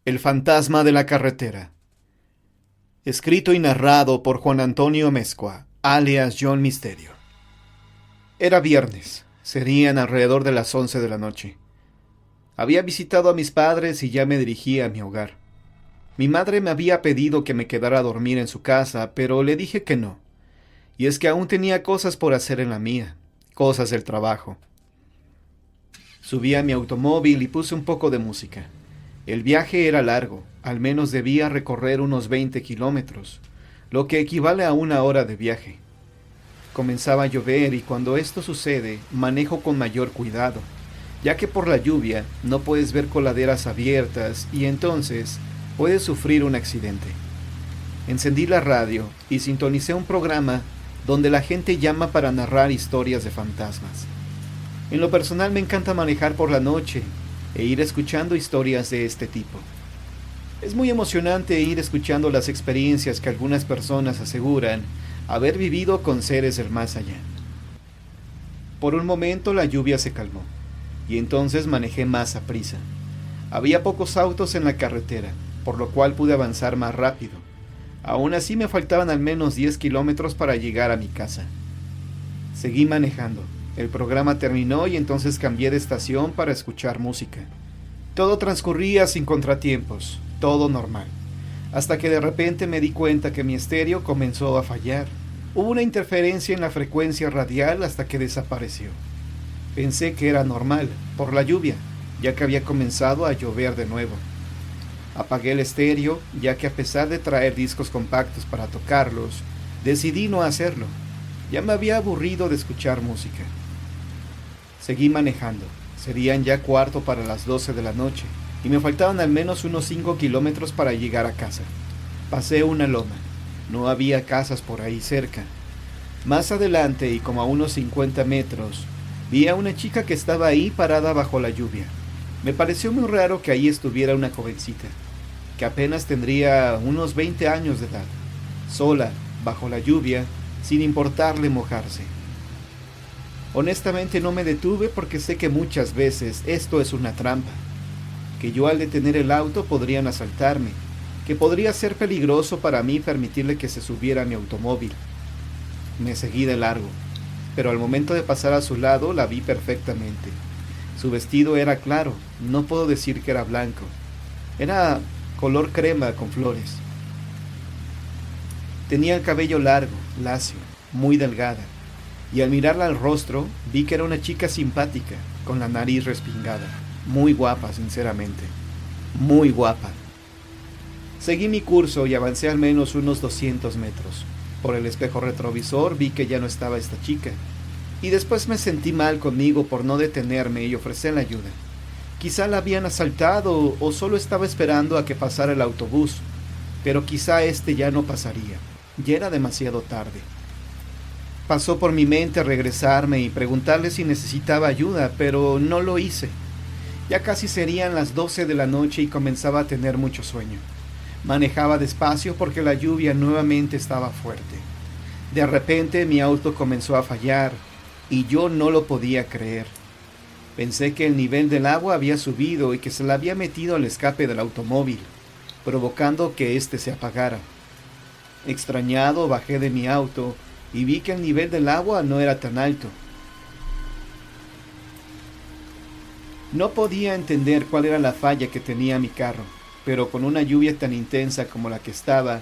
El fantasma de la carretera. Escrito y narrado por Juan Antonio Mezcua, alias John Misterio. Era viernes, serían alrededor de las 11 de la noche. Había visitado a mis padres y ya me dirigía a mi hogar. Mi madre me había pedido que me quedara a dormir en su casa, pero le dije que no. Y es que aún tenía cosas por hacer en la mía, cosas del trabajo. Subí a mi automóvil y puse un poco de música. El viaje era largo, al menos debía recorrer unos 20 kilómetros, lo que equivale a una hora de viaje. Comenzaba a llover y cuando esto sucede, manejo con mayor cuidado, ya que por la lluvia no puedes ver coladeras abiertas y entonces puedes sufrir un accidente. Encendí la radio y sintonicé un programa donde la gente llama para narrar historias de fantasmas. En lo personal me encanta manejar por la noche e ir escuchando historias de este tipo. Es muy emocionante ir escuchando las experiencias que algunas personas aseguran haber vivido con seres del más allá. Por un momento la lluvia se calmó, y entonces manejé más a prisa. Había pocos autos en la carretera, por lo cual pude avanzar más rápido. Aún así me faltaban al menos 10 kilómetros para llegar a mi casa. Seguí manejando. El programa terminó y entonces cambié de estación para escuchar música. Todo transcurría sin contratiempos, todo normal, hasta que de repente me di cuenta que mi estéreo comenzó a fallar. Hubo una interferencia en la frecuencia radial hasta que desapareció. Pensé que era normal, por la lluvia, ya que había comenzado a llover de nuevo. Apagué el estéreo, ya que a pesar de traer discos compactos para tocarlos, decidí no hacerlo. Ya me había aburrido de escuchar música. Seguí manejando. Serían ya cuarto para las 12 de la noche, y me faltaban al menos unos 5 kilómetros para llegar a casa. Pasé una loma. No había casas por ahí cerca. Más adelante, y como a unos 50 metros, vi a una chica que estaba ahí parada bajo la lluvia. Me pareció muy raro que ahí estuviera una jovencita, que apenas tendría unos 20 años de edad, sola, bajo la lluvia, sin importarle mojarse. Honestamente no me detuve porque sé que muchas veces esto es una trampa, que yo al detener el auto podrían asaltarme, que podría ser peligroso para mí permitirle que se subiera a mi automóvil. Me seguí de largo, pero al momento de pasar a su lado la vi perfectamente. Su vestido era claro, no puedo decir que era blanco, era color crema con flores. Tenía el cabello largo, lacio, muy delgada. Y al mirarla al rostro, vi que era una chica simpática, con la nariz respingada. Muy guapa, sinceramente. Muy guapa. Seguí mi curso y avancé al menos unos 200 metros. Por el espejo retrovisor vi que ya no estaba esta chica. Y después me sentí mal conmigo por no detenerme y ofrecerle ayuda. Quizá la habían asaltado o solo estaba esperando a que pasara el autobús. Pero quizá este ya no pasaría. Ya era demasiado tarde. Pasó por mi mente regresarme y preguntarle si necesitaba ayuda, pero no lo hice. Ya casi serían las 12 de la noche y comenzaba a tener mucho sueño. Manejaba despacio porque la lluvia nuevamente estaba fuerte. De repente mi auto comenzó a fallar y yo no lo podía creer. Pensé que el nivel del agua había subido y que se la había metido al escape del automóvil, provocando que éste se apagara. Extrañado bajé de mi auto y vi que el nivel del agua no era tan alto. No podía entender cuál era la falla que tenía mi carro, pero con una lluvia tan intensa como la que estaba,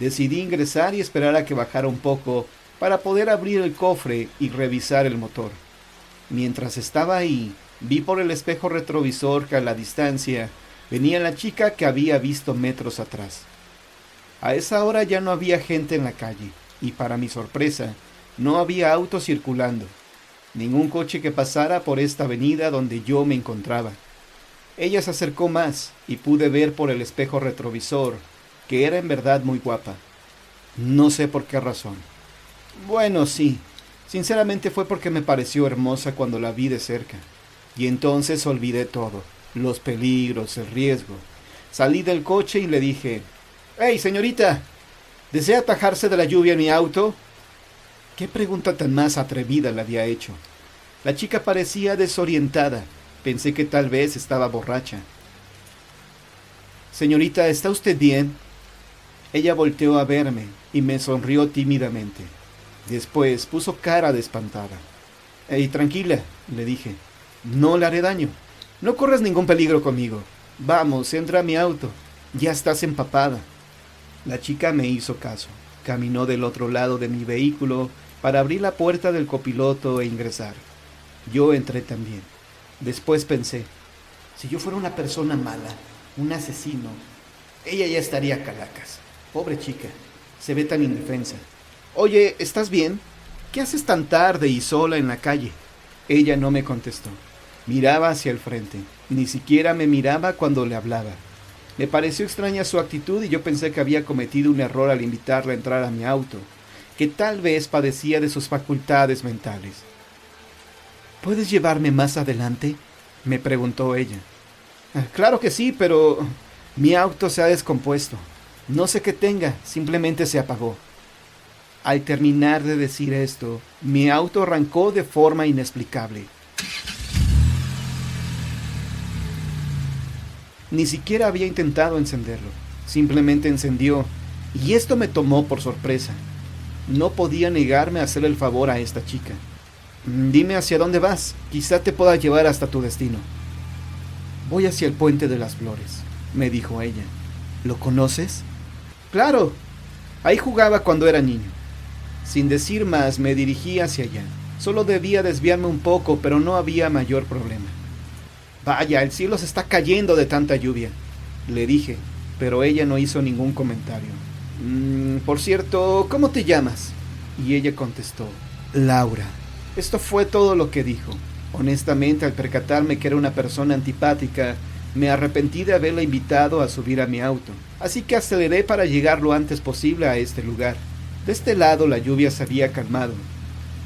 decidí ingresar y esperar a que bajara un poco para poder abrir el cofre y revisar el motor. Mientras estaba ahí, vi por el espejo retrovisor que a la distancia venía la chica que había visto metros atrás. A esa hora ya no había gente en la calle. Y para mi sorpresa, no había autos circulando, ningún coche que pasara por esta avenida donde yo me encontraba. Ella se acercó más y pude ver por el espejo retrovisor que era en verdad muy guapa. No sé por qué razón. Bueno, sí, sinceramente fue porque me pareció hermosa cuando la vi de cerca. Y entonces olvidé todo, los peligros, el riesgo. Salí del coche y le dije: «¡Hey, señorita! ¿Desea atajarse de la lluvia en mi auto?» ¿Qué pregunta tan más atrevida le había hecho? La chica parecía desorientada. Pensé que tal vez estaba borracha. Señorita, ¿está usted bien? Ella volteó a verme y me sonrió tímidamente. Después puso cara de espantada. «Ey, tranquila», le dije. «No le haré daño. No corres ningún peligro conmigo. Vamos, entra a mi auto. Ya estás empapada». La chica me hizo caso. Caminó del otro lado de mi vehículo para abrir la puerta del copiloto e ingresar. Yo entré también. Después pensé, si yo fuera una persona mala, un asesino, ella ya estaría calacas. Pobre chica, se ve tan indefensa. «Oye, ¿estás bien? ¿Qué haces tan tarde y sola en la calle?» Ella no me contestó. Miraba hacia el frente. Ni siquiera me miraba cuando le hablaba. Me pareció extraña su actitud y yo pensé que había cometido un error al invitarla a entrar a mi auto, que tal vez padecía de sus facultades mentales. «¿Puedes llevarme más adelante?», me preguntó ella. «Claro que sí, pero mi auto se ha descompuesto. No sé qué tenga, simplemente se apagó». Al terminar de decir esto, mi auto arrancó de forma inexplicable. Ni siquiera había intentado encenderlo, simplemente encendió, y esto me tomó por sorpresa. No podía negarme a hacer el favor a esta chica. «Dime hacia dónde vas, quizá te pueda llevar hasta tu destino». «Voy hacia el Puente de las Flores», me dijo ella. «¿Lo conoces?» «Claro, ahí jugaba cuando era niño». Sin decir más, me dirigí hacia allá. Solo debía desviarme un poco, pero no había mayor problema. «Vaya, el cielo se está cayendo de tanta lluvia», le dije, pero ella no hizo ningún comentario. «Por cierto, ¿cómo te llamas?», y ella contestó, «Laura». Esto fue todo lo que dijo. Honestamente, al percatarme que era una persona antipática, me arrepentí de haberla invitado a subir a mi auto, así que aceleré para llegar lo antes posible a este lugar. De este lado la lluvia se había calmado.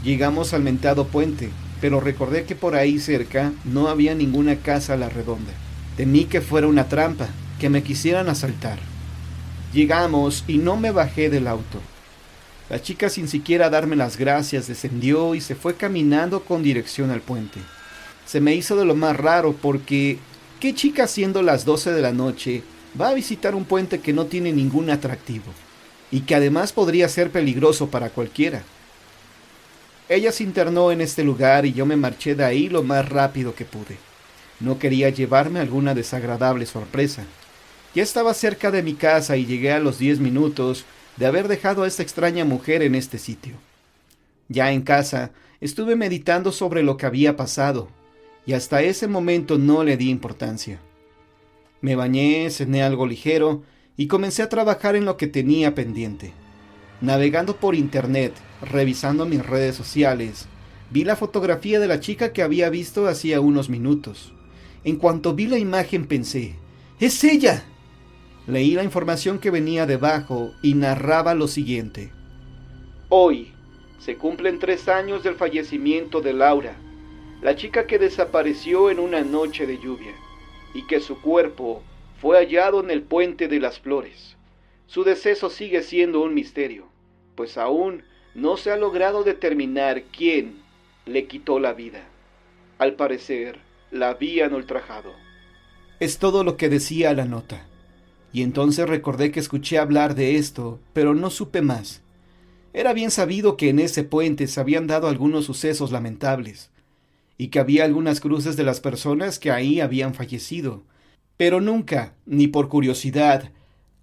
Llegamos al mentado puente, pero recordé que por ahí cerca no había ninguna casa a la redonda. Temí que fuera una trampa, que me quisieran asaltar. Llegamos y no me bajé del auto. La chica, sin siquiera darme las gracias, descendió y se fue caminando con dirección al puente. Se me hizo de lo más raro porque ¿qué chica, siendo las 12 de la noche, va a visitar un puente que no tiene ningún atractivo y que además podría ser peligroso para cualquiera? Ella se internó en este lugar y yo me marché de ahí lo más rápido que pude. No quería llevarme alguna desagradable sorpresa. Ya estaba cerca de mi casa y llegué a los 10 minutos de haber dejado a esta extraña mujer en este sitio. Ya en casa, estuve meditando sobre lo que había pasado, y hasta ese momento no le di importancia. Me bañé, cené algo ligero, y comencé a trabajar en lo que tenía pendiente. Navegando por internet, revisando mis redes sociales, vi la fotografía de la chica que había visto hacía unos minutos. En cuanto vi la imagen pensé, ¡es ella! Leí la información que venía debajo y narraba lo siguiente. Hoy se cumplen 3 años del fallecimiento de Laura, la chica que desapareció en una noche de lluvia, y que su cuerpo fue hallado en el Puente de las Flores. Su deceso sigue siendo un misterio, pues aún no se ha logrado determinar quién le quitó la vida. Al parecer, la habían ultrajado. Es todo lo que decía la nota. Y entonces recordé que escuché hablar de esto, pero no supe más. Era bien sabido que en ese puente se habían dado algunos sucesos lamentables, y que había algunas cruces de las personas que ahí habían fallecido, pero nunca, ni por curiosidad,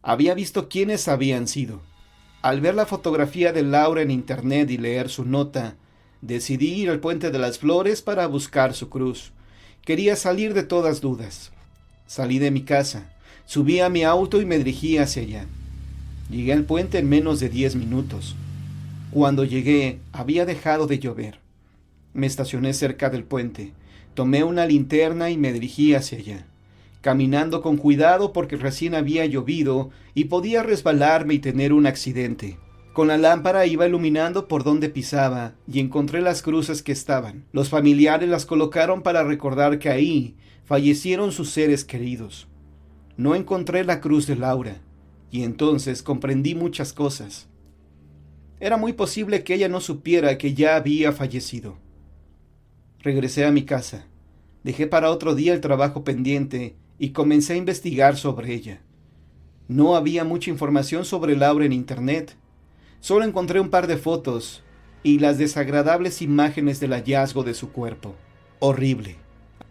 había visto quiénes habían sido. Al ver la fotografía de Laura en internet y leer su nota, decidí ir al Puente de las Flores para buscar su cruz. Quería salir de todas dudas. Salí de mi casa. Subí a mi auto y me dirigí hacia allá. Llegué al puente en menos de 10 minutos. Cuando llegué, había dejado de llover. Me estacioné cerca del puente, tomé una linterna y me dirigí hacia allá, caminando con cuidado porque recién había llovido y podía resbalarme y tener un accidente. Con la lámpara iba iluminando por donde pisaba y encontré las cruces que estaban. Los familiares las colocaron para recordar que ahí fallecieron sus seres queridos. No encontré la cruz de Laura, y entonces comprendí muchas cosas. Era muy posible que ella no supiera que ya había fallecido. Regresé a mi casa, dejé para otro día el trabajo pendiente y comencé a investigar sobre ella. No había mucha información sobre Laura en internet. Solo encontré un par de fotos y las desagradables imágenes del hallazgo de su cuerpo. Horrible.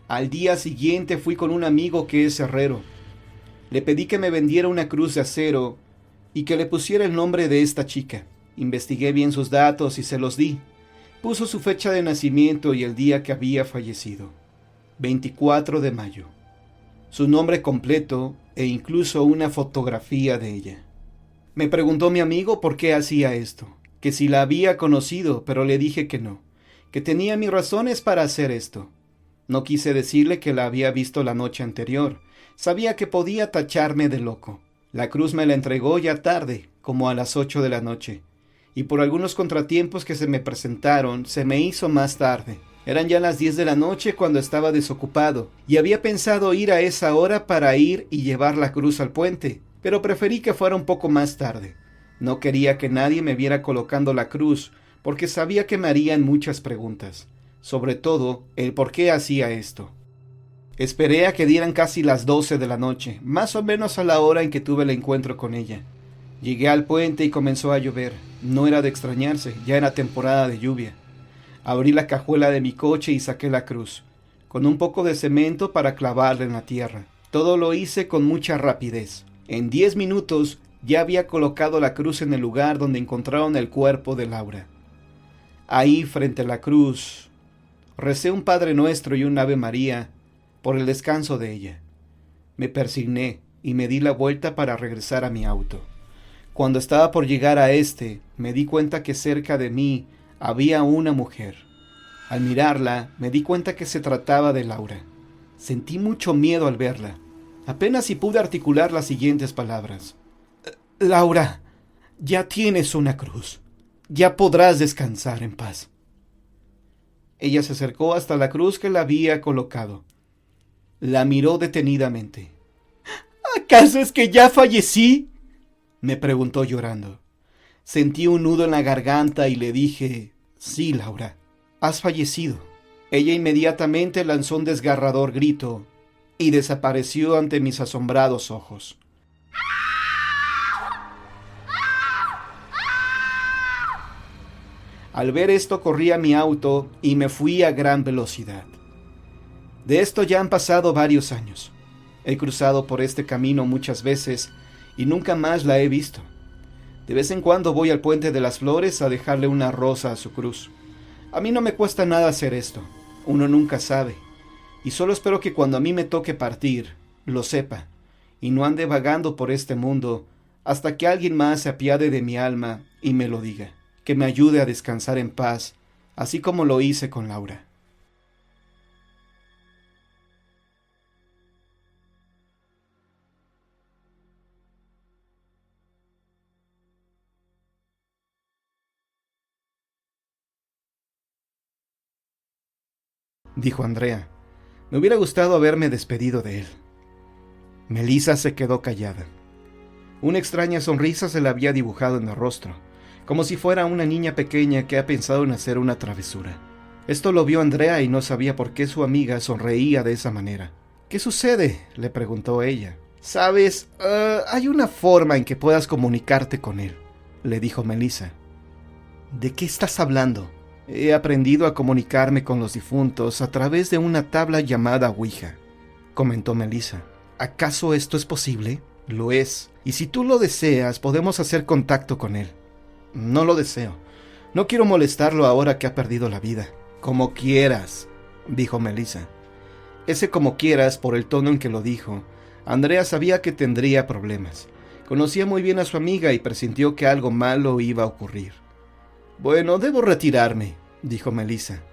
Al día siguiente fui con un amigo que es herrero. Le pedí que me vendiera una cruz de acero y que le pusiera el nombre de esta chica. Investigué bien sus datos y se los di. Puso su fecha de nacimiento y el día que había fallecido. 24 de mayo. Su nombre completo e incluso una fotografía de ella. Me preguntó mi amigo por qué hacía esto, que si la había conocido, pero le dije que no, que tenía mis razones para hacer esto. No quise decirle que la había visto la noche anterior. Sabía que podía tacharme de loco. La cruz me la entregó ya tarde, como a las 8 de la noche, y por algunos contratiempos que se me presentaron, se me hizo más tarde. Eran ya las 10 de la noche cuando estaba desocupado, y había pensado ir a esa hora para ir y llevar la cruz al puente, pero preferí que fuera un poco más tarde. No quería que nadie me viera colocando la cruz, porque sabía que me harían muchas preguntas, sobre todo el por qué hacía esto. Esperé a que dieran casi las 12 de la noche, más o menos a la hora en que tuve el encuentro con ella. Llegué al puente y comenzó a llover. No era de extrañarse, ya era temporada de lluvia. Abrí la cajuela de mi coche y saqué la cruz, con un poco de cemento para clavarla en la tierra. Todo lo hice con mucha rapidez. En 10 minutos ya había colocado la cruz en el lugar donde encontraron el cuerpo de Laura. Ahí, frente a la cruz, recé un Padre Nuestro y un Ave María por el descanso de ella. Me persigné y me di la vuelta para regresar a mi auto. Cuando estaba por llegar a me di cuenta que cerca de mí había una mujer. Al mirarla, me di cuenta que se trataba de Laura. Sentí mucho miedo al verla. Apenas si pude articular las siguientes palabras. Laura, ya tienes una cruz. Ya podrás descansar en paz. Ella se acercó hasta la cruz que la había colocado. La miró detenidamente. ¿Acaso es que ya fallecí?, me preguntó llorando. Sentí un nudo en la garganta y le dije, sí, Laura, has fallecido. Ella inmediatamente lanzó un desgarrador grito y desapareció ante mis asombrados ojos. Al ver esto corrí a mi auto y me fui a gran velocidad. De esto ya han pasado varios años. He cruzado por este camino muchas veces y nunca más la he visto. De vez en cuando voy al Puente de las Flores a dejarle una rosa a su cruz. A mí no me cuesta nada hacer esto. Uno nunca sabe. Y solo espero que cuando a mí me toque partir, lo sepa, y no ande vagando por este mundo hasta que alguien más se apiade de mi alma y me lo diga, que me ayude a descansar en paz, así como lo hice con Laura. Dijo Andrea. Me hubiera gustado haberme despedido de él. Melissa se quedó callada. Una extraña sonrisa se le había dibujado en el rostro, como si fuera una niña pequeña que ha pensado en hacer una travesura. Esto lo vio Andrea y no sabía por qué su amiga sonreía de esa manera. ¿Qué sucede?, le preguntó ella. Sabes, hay una forma en que puedas comunicarte con él, le dijo Melissa. ¿De qué estás hablando? He aprendido a comunicarme con los difuntos a través de una tabla llamada Ouija, comentó Melissa. ¿Acaso esto es posible? Lo es, y si tú lo deseas, podemos hacer contacto con él. No lo deseo. No quiero molestarlo ahora que ha perdido la vida. Como quieras, dijo Melissa. Ese como quieras, por el tono en que lo dijo, Andrea sabía que tendría problemas. Conocía muy bien a su amiga y presintió que algo malo iba a ocurrir. Bueno, debo retirarme, dijo Melissa.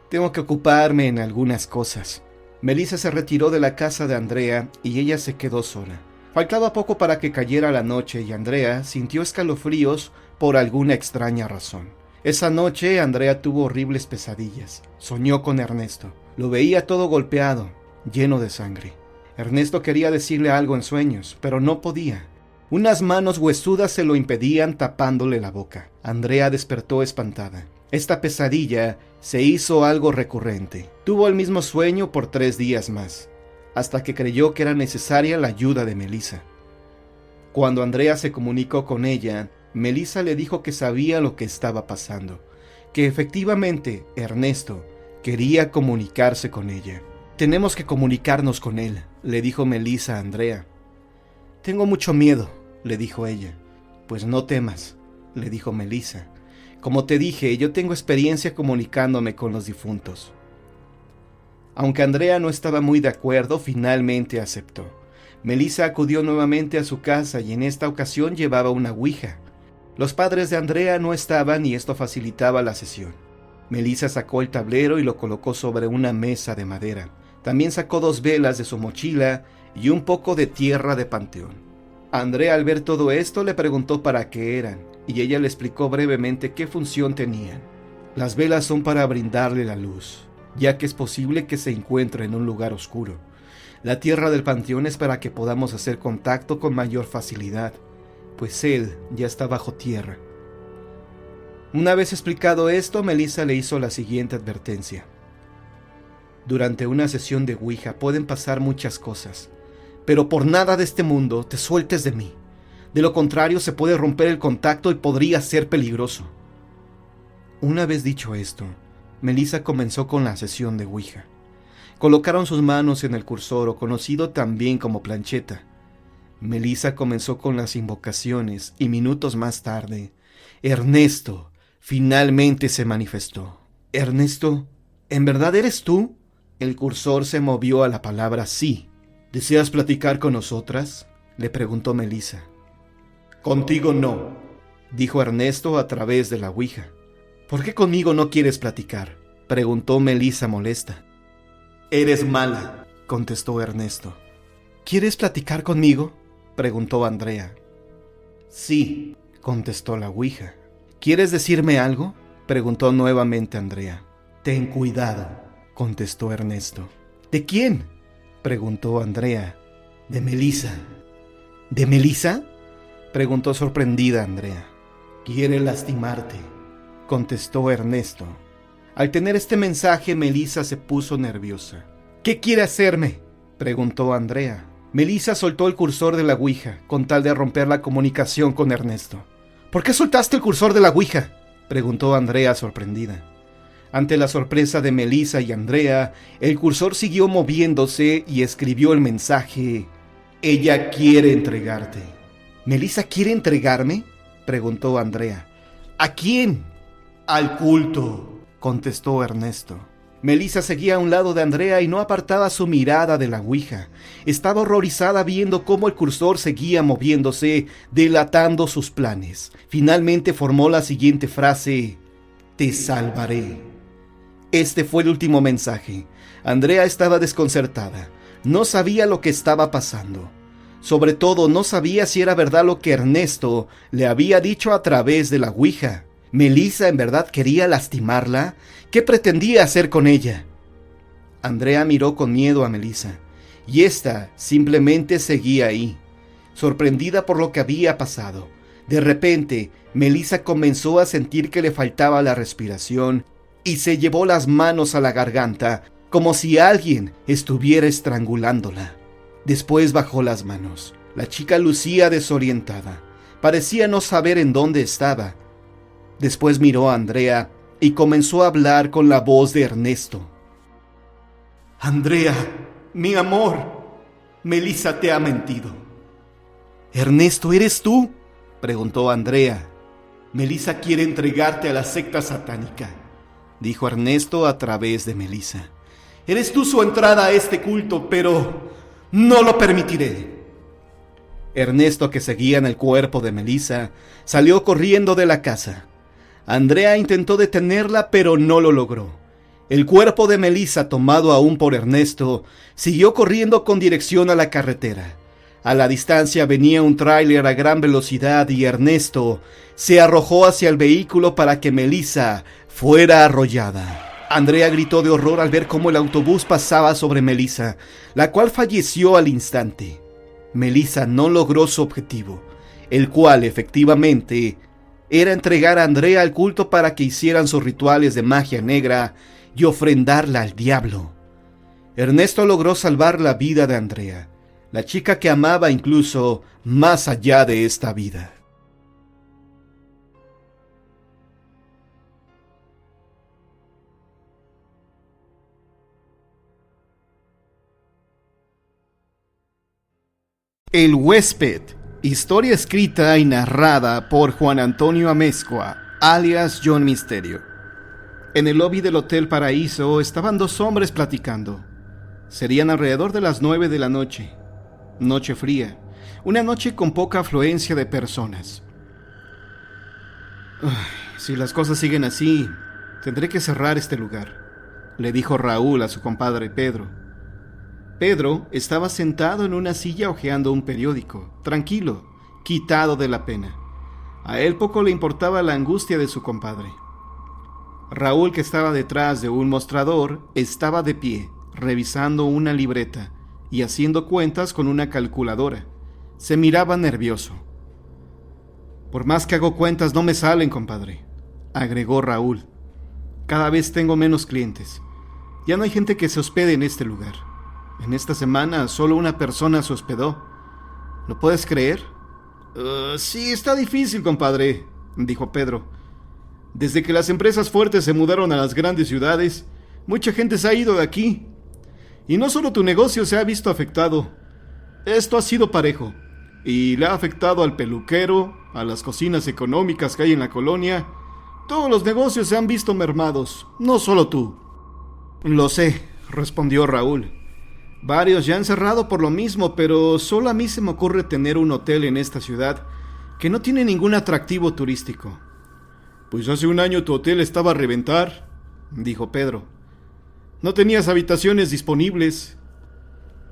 Tengo que ocuparme en algunas cosas. Melissa se retiró de la casa de Andrea y ella se quedó sola. Faltaba poco para que cayera la noche y Andrea sintió escalofríos por alguna extraña razón. Esa noche Andrea tuvo horribles pesadillas. Soñó con Ernesto. Lo veía todo golpeado, lleno de sangre. Ernesto quería decirle algo en sueños, pero no podía. Unas manos huesudas se lo impedían tapándole la boca. Andrea despertó espantada. Esta pesadilla se hizo algo recurrente. Tuvo el mismo sueño por 3 días más, hasta que creyó que era necesaria la ayuda de Melissa. Cuando Andrea se comunicó con ella, Melissa le dijo que sabía lo que estaba pasando, que efectivamente Ernesto quería comunicarse con ella. «Tenemos que comunicarnos con él», le dijo Melissa a Andrea. «Tengo mucho miedo», le dijo ella. «Pues no temas», le dijo Melissa. «Como te dije, yo tengo experiencia comunicándome con los difuntos». Aunque Andrea no estaba muy de acuerdo, finalmente aceptó. Melissa acudió nuevamente a su casa y en esta ocasión llevaba una ouija. Los padres de Andrea no estaban y esto facilitaba la sesión. Melissa sacó el tablero y lo colocó sobre una mesa de madera. También sacó 2 velas de su mochila y un poco de tierra de panteón. Andrea, al ver todo esto, le preguntó para qué eran, y ella le explicó brevemente qué función tenían. Las velas son para brindarle la luz, ya que es posible que se encuentre en un lugar oscuro. La tierra del panteón es para que podamos hacer contacto con mayor facilidad, pues él ya está bajo tierra. Una vez explicado esto, Melissa le hizo la siguiente advertencia. Durante una sesión de ouija pueden pasar muchas cosas, pero por nada de este mundo te sueltes de mí. De lo contrario, se puede romper el contacto y podría ser peligroso. Una vez dicho esto, Melissa comenzó con la sesión de ouija. Colocaron sus manos en el cursor, o conocido también como plancheta. Melissa comenzó con las invocaciones y minutos más tarde, Ernesto finalmente se manifestó. «Ernesto, ¿en verdad eres tú?» El cursor se movió a la palabra sí. «¿Deseas platicar con nosotras?», le preguntó Melissa. «Contigo no», dijo Ernesto a través de la ouija. «¿Por qué conmigo no quieres platicar?», preguntó Melissa molesta. «Eres mala», contestó Ernesto. «¿Quieres platicar conmigo?», preguntó Andrea. «Sí», contestó la ouija. «¿Quieres decirme algo?», preguntó nuevamente Andrea. «Ten cuidado», contestó Ernesto. «¿De quién?», preguntó Andrea. «De Melissa». «¿De Melissa?», preguntó sorprendida Andrea. «Quiere lastimarte», contestó Ernesto. Al tener este mensaje, Melissa se puso nerviosa. «¿Qué quiere hacerme?», preguntó Andrea. Melissa soltó el cursor de la ouija, con tal de romper la comunicación con Ernesto. «¿Por qué soltaste el cursor de la ouija?», preguntó Andrea sorprendida. Ante la sorpresa de Melissa y Andrea, el cursor siguió moviéndose y escribió el mensaje: «Ella quiere entregarte». «¿Melissa quiere entregarme?», preguntó Andrea. «¿A quién?». «Al culto», contestó Ernesto. Melissa seguía a un lado de Andrea y no apartaba su mirada de la ouija. Estaba horrorizada viendo cómo el cursor seguía moviéndose, delatando sus planes. Finalmente formó la siguiente frase: «Te salvaré». Este fue el último mensaje. Andrea estaba desconcertada. No sabía lo que estaba pasando. Sobre todo, no sabía si era verdad lo que Ernesto le había dicho a través de la ouija. ¿Melissa en verdad quería lastimarla? ¿Qué pretendía hacer con ella? Andrea miró con miedo a Melissa, y ésta simplemente seguía ahí, sorprendida por lo que había pasado. De repente, Melissa comenzó a sentir que le faltaba la respiración y se llevó las manos a la garganta, como si alguien estuviera estrangulándola. Después bajó las manos. La chica lucía desorientada. Parecía no saber en dónde estaba. Después miró a Andrea y comenzó a hablar con la voz de Ernesto. «Andrea, mi amor, Melissa te ha mentido». «Ernesto, ¿eres tú?», preguntó Andrea. «Melissa quiere entregarte a la secta satánica», dijo Ernesto a través de Melissa. «Eres tú su entrada a este culto, pero no lo permitiré». Ernesto, que seguía en el cuerpo de Melissa, salió corriendo de la casa. Andrea intentó detenerla, pero no lo logró. El cuerpo de Melissa, tomado aún por Ernesto, siguió corriendo con dirección a la carretera. A la distancia venía un tráiler a gran velocidad y Ernesto se arrojó hacia el vehículo para que Melissa fuera arrollada. Andrea gritó de horror al ver cómo el autobús pasaba sobre Melissa, la cual falleció al instante. Melissa no logró su objetivo, el cual efectivamente era entregar a Andrea al culto para que hicieran sus rituales de magia negra y ofrendarla al diablo. Ernesto logró salvar la vida de Andrea. la chica que amaba incluso más allá de esta vida. El huésped, historia escrita y narrada por Juan Antonio Amezcua, alias John Misterio. En el lobby del Hotel Paraíso estaban dos hombres platicando. Serían alrededor de las 9 de la noche. Noche fría, una noche con poca afluencia de personas. Si las cosas siguen así, tendré que cerrar este lugar, le dijo Raúl a su compadre Pedro. Pedro estaba sentado en una silla hojeando un periódico, tranquilo, quitado de la pena. A él poco le importaba la angustia de su compadre. Raúl, que estaba detrás de un mostrador, estaba de pie, revisando una libreta y haciendo cuentas con una calculadora. Se miraba nervioso. Por más que hago cuentas no me salen, compadre, agregó Raúl. Cada vez tengo menos clientes. Ya no hay gente que se hospede en este lugar. En esta semana solo una persona se hospedó. ¿Lo puedes creer? Sí, está difícil, compadre, dijo Pedro. Desde que las empresas fuertes se mudaron a las grandes ciudades, mucha gente se ha ido de aquí. Y no solo tu negocio se ha visto afectado. Esto ha sido parejo. Y le ha afectado al peluquero, a las cocinas económicas que hay en la colonia. Todos los negocios se han visto mermados, no solo tú. Lo sé, respondió Raúl. Varios ya han cerrado por lo mismo, pero solo a mí se me ocurre tener un hotel en esta ciudad que no tiene ningún atractivo turístico. Pues hace un año tu hotel estaba a reventar, dijo Pedro. No tenías habitaciones disponibles.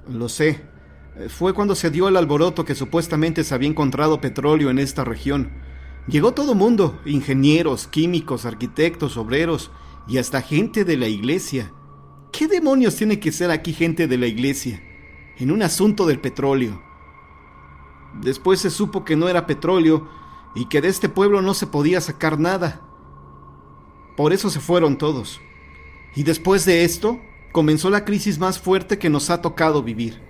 Lo sé. Fue cuando se dio el alboroto que supuestamente se había encontrado petróleo en esta región. Llegó todo mundo, ingenieros, químicos, arquitectos, obreros y hasta gente de la iglesia. ¿Qué demonios tiene que ser aquí gente de la iglesia en un asunto del petróleo? Después se supo que no era petróleo y que de este pueblo no se podía sacar nada. Por eso se fueron todos. Y después de esto, comenzó la crisis más fuerte que nos ha tocado vivir.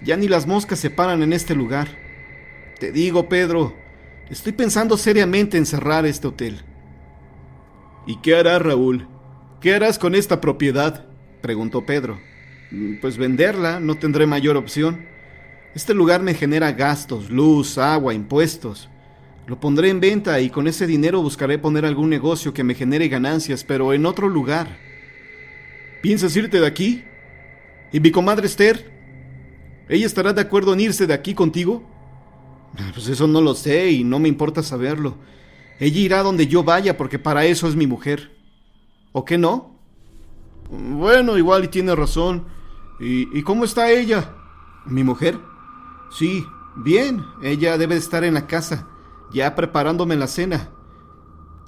Ya ni las moscas se paran en este lugar. Te digo, Pedro, estoy pensando seriamente en cerrar este hotel. ¿Y qué harás, Raúl? ¿Qué harás con esta propiedad?, preguntó Pedro. Pues venderla, no tendré mayor opción. Este lugar me genera gastos, luz, agua, impuestos. Lo pondré en venta y con ese dinero buscaré poner algún negocio que me genere ganancias, pero en otro lugar. ¿Piensas irte de aquí? ¿Y mi comadre Esther? ¿Ella estará de acuerdo en irse de aquí contigo? Pues eso no lo sé y no me importa saberlo. Ella irá donde yo vaya porque para eso es mi mujer. ¿O qué no? Bueno, igual y tiene razón. ¿Y cómo está ella? ¿Mi mujer? Sí, bien. Ella debe estar en la casa, ya preparándome la cena.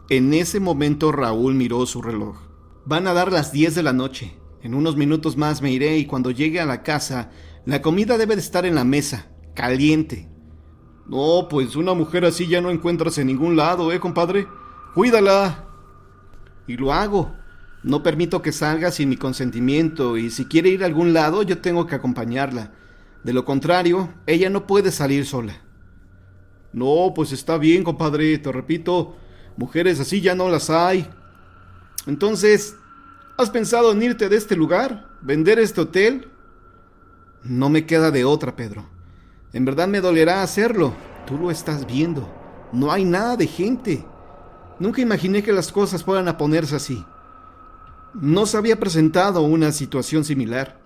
En ese momento Raúl miró su reloj. Van a dar las 10 de la noche. En unos minutos más me iré y cuando llegue a la casa, la comida debe de estar en la mesa, caliente. No, pues una mujer así ya no encuentras en ningún lado, compadre. Cuídala. Y lo hago. No permito que salga sin mi consentimiento y si quiere ir a algún lado yo tengo que acompañarla. De lo contrario, ella no puede salir sola. No, pues está bien, compadre, te repito, mujeres así ya no las hay. Entonces, ¿has pensado en irte de este lugar? ¿Vender este hotel? No me queda de otra, Pedro. En verdad me dolerá hacerlo. Tú lo estás viendo. No hay nada de gente. Nunca imaginé que las cosas fueran a ponerse así. No se había presentado una situación similar.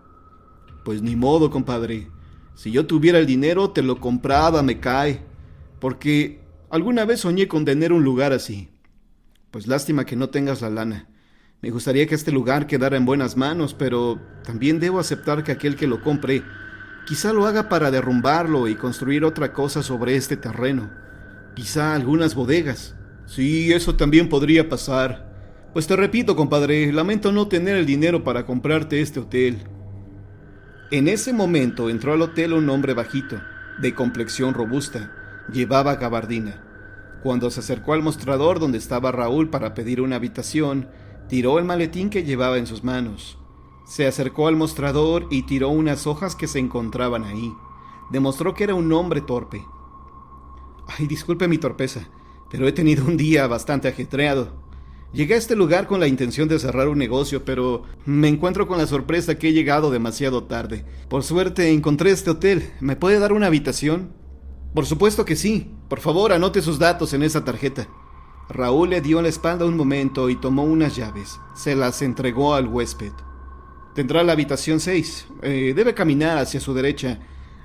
Pues ni modo, compadre. Si yo tuviera el dinero, te lo compraba, me cae. Porque alguna vez soñé con tener un lugar así. Pues lástima que no tengas la lana. Me gustaría que este lugar quedara en buenas manos, pero también debo aceptar que aquel que lo compre quizá lo haga para derrumbarlo y construir otra cosa sobre este terreno. Quizá algunas bodegas. Sí, eso también podría pasar. Pues te repito, compadre, lamento no tener el dinero para comprarte este hotel. En ese momento entró al hotel un hombre bajito, de complexión robusta. Llevaba gabardina. Cuando se acercó al mostrador donde estaba Raúl para pedir una habitación, tiró el maletín que llevaba en sus manos. Se acercó al mostrador y tiró unas hojas que se encontraban ahí. demostró que era un hombre torpe. Ay, disculpe mi torpeza, pero he tenido un día bastante ajetreado. Llegué a este lugar con la intención de cerrar un negocio, pero me encuentro con la sorpresa que he llegado demasiado tarde. Por suerte encontré este hotel. ¿Me puede dar una habitación? Por supuesto que sí. Por favor, anote sus datos en esa tarjeta. Raúl le dio la espalda un momento y tomó unas llaves. Se las entregó al huésped. Tendrá la habitación 6. Debe caminar hacia su derecha.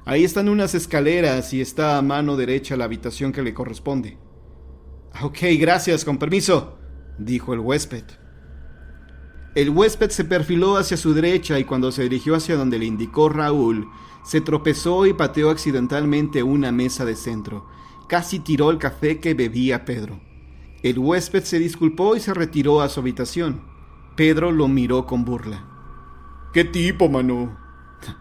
Ahí están unas escaleras y está a mano derecha la habitación que le corresponde. Ok, gracias, con permiso, dijo el huésped. El huésped se perfiló hacia su derecha y cuando se dirigió hacia donde le indicó Raúl, se tropezó y pateó accidentalmente una mesa de centro. Casi tiró el café que bebía Pedro. El huésped se disculpó y se retiró a su habitación. Pedro lo miró con burla. ¿Qué tipo, mano?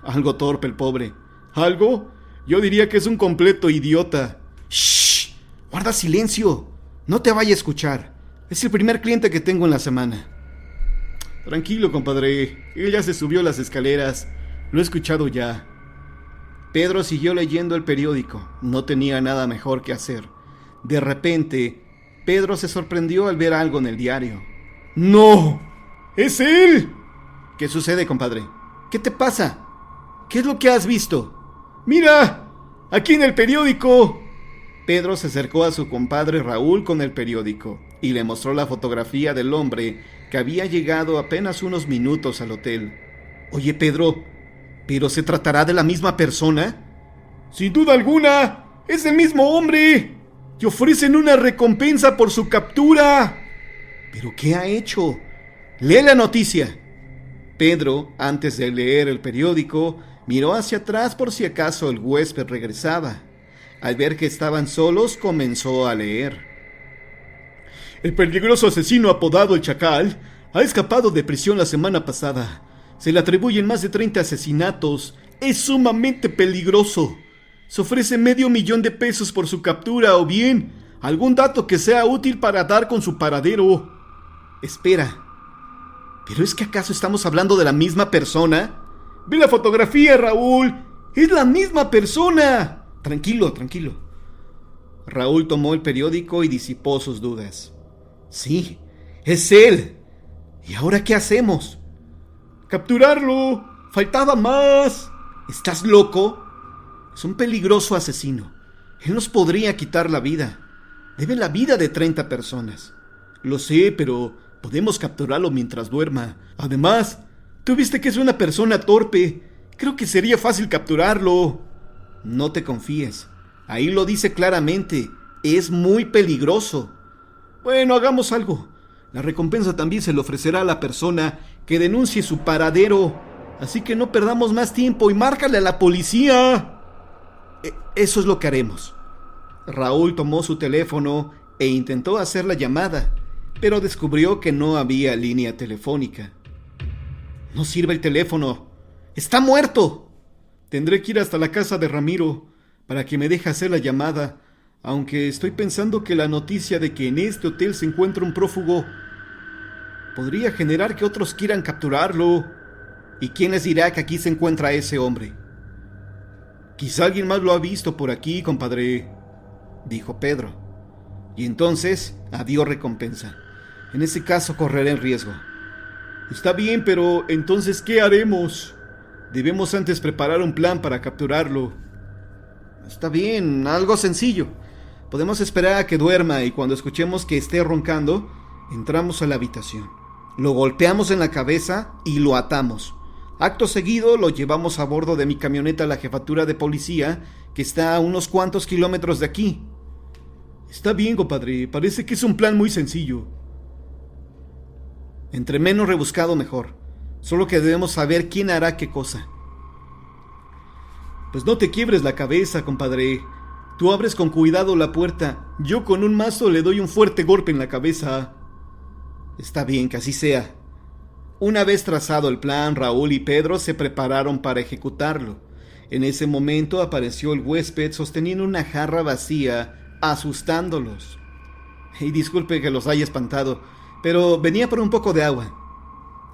Algo torpe el pobre. ¿Algo? Yo diría que es un completo idiota. ¡Shh! Guarda silencio. No te vaya a escuchar. Es el primer cliente que tengo en la semana. Tranquilo, compadre. Ella se subió las escaleras. Lo he escuchado ya. Pedro siguió leyendo el periódico. No tenía nada mejor que hacer. De repente, Pedro se sorprendió al ver algo en el diario. ¡No! ¡Es él! ¿Qué sucede, compadre? ¿Qué te pasa? ¿Qué es lo que has visto? ¡Mira! ¡Aquí en el periódico! Pedro se acercó a su compadre Raúl con el periódico y le mostró la fotografía del hombre que había llegado apenas unos minutos al hotel. Oye, Pedro, ¿pero se tratará de la misma persona? Sin duda alguna, es el mismo hombre. Y ofrecen una recompensa por su captura. ¿Pero qué ha hecho? Lee la noticia. Pedro, antes de leer el periódico, miró hacia atrás por si acaso el huésped regresaba. Al ver que estaban solos, comenzó a leer. El peligroso asesino apodado El Chacal ha escapado de prisión la semana pasada. Se le atribuyen más de 30 asesinatos. Es sumamente peligroso. Se ofrece $500,000 por su captura o bien algún dato que sea útil para dar con su paradero. Espera, ¿pero es que acaso estamos hablando de la misma persona? ¡Ve la fotografía, Raúl! ¡Es la misma persona! Tranquilo, tranquilo. Raúl tomó el periódico y disipó sus dudas. Sí, es él. ¿Y ahora qué hacemos? ¡Capturarlo! ¡Faltaba más! ¿Estás loco? Es un peligroso asesino. Él nos podría quitar la vida. Debe la vida de 30 personas. Lo sé, pero podemos capturarlo mientras duerma. Además, tú viste que es una persona torpe. Creo que sería fácil capturarlo. No te confíes. Ahí lo dice claramente. Es muy peligroso. Bueno, hagamos algo. La recompensa también se le ofrecerá a la persona que denuncie su paradero. Así que no perdamos más tiempo y márcale a la policía. Eso es lo que haremos. Raúl tomó su teléfono e intentó hacer la llamada, pero descubrió que no había línea telefónica. No sirve el teléfono. ¡Está muerto! Tendré que ir hasta la casa de Ramiro para que me deje hacer la llamada, aunque estoy pensando que la noticia de que en este hotel se encuentra un prófugo podría generar que otros quieran capturarlo. ¿Y quién les dirá que aquí se encuentra ese hombre? Quizá alguien más lo ha visto por aquí, compadre, dijo Pedro. Y entonces, adiós recompensa. En ese caso correré el riesgo. Está bien, pero entonces, ¿qué haremos? Debemos antes preparar un plan para capturarlo. Está bien, algo sencillo. Podemos esperar a que duerma y cuando escuchemos que esté roncando, entramos a la habitación. Lo golpeamos en la cabeza y lo atamos. Acto seguido lo llevamos a bordo de mi camioneta a la jefatura de policía, que está a unos cuantos kilómetros de aquí. Está bien, compadre. Parece que es un plan muy sencillo. Entre menos rebuscado, mejor. Solo que debemos saber quién hará qué cosa. Pues no te quiebres la cabeza, compadre. Tú abres con cuidado la puerta. Yo con un mazo le doy un fuerte golpe en la cabeza. Está bien, que así sea. Una vez trazado el plan, Raúl y Pedro se prepararon para ejecutarlo. En ese momento apareció el huésped sosteniendo una jarra vacía, asustándolos. Y disculpe que los haya espantado, pero venía por un poco de agua.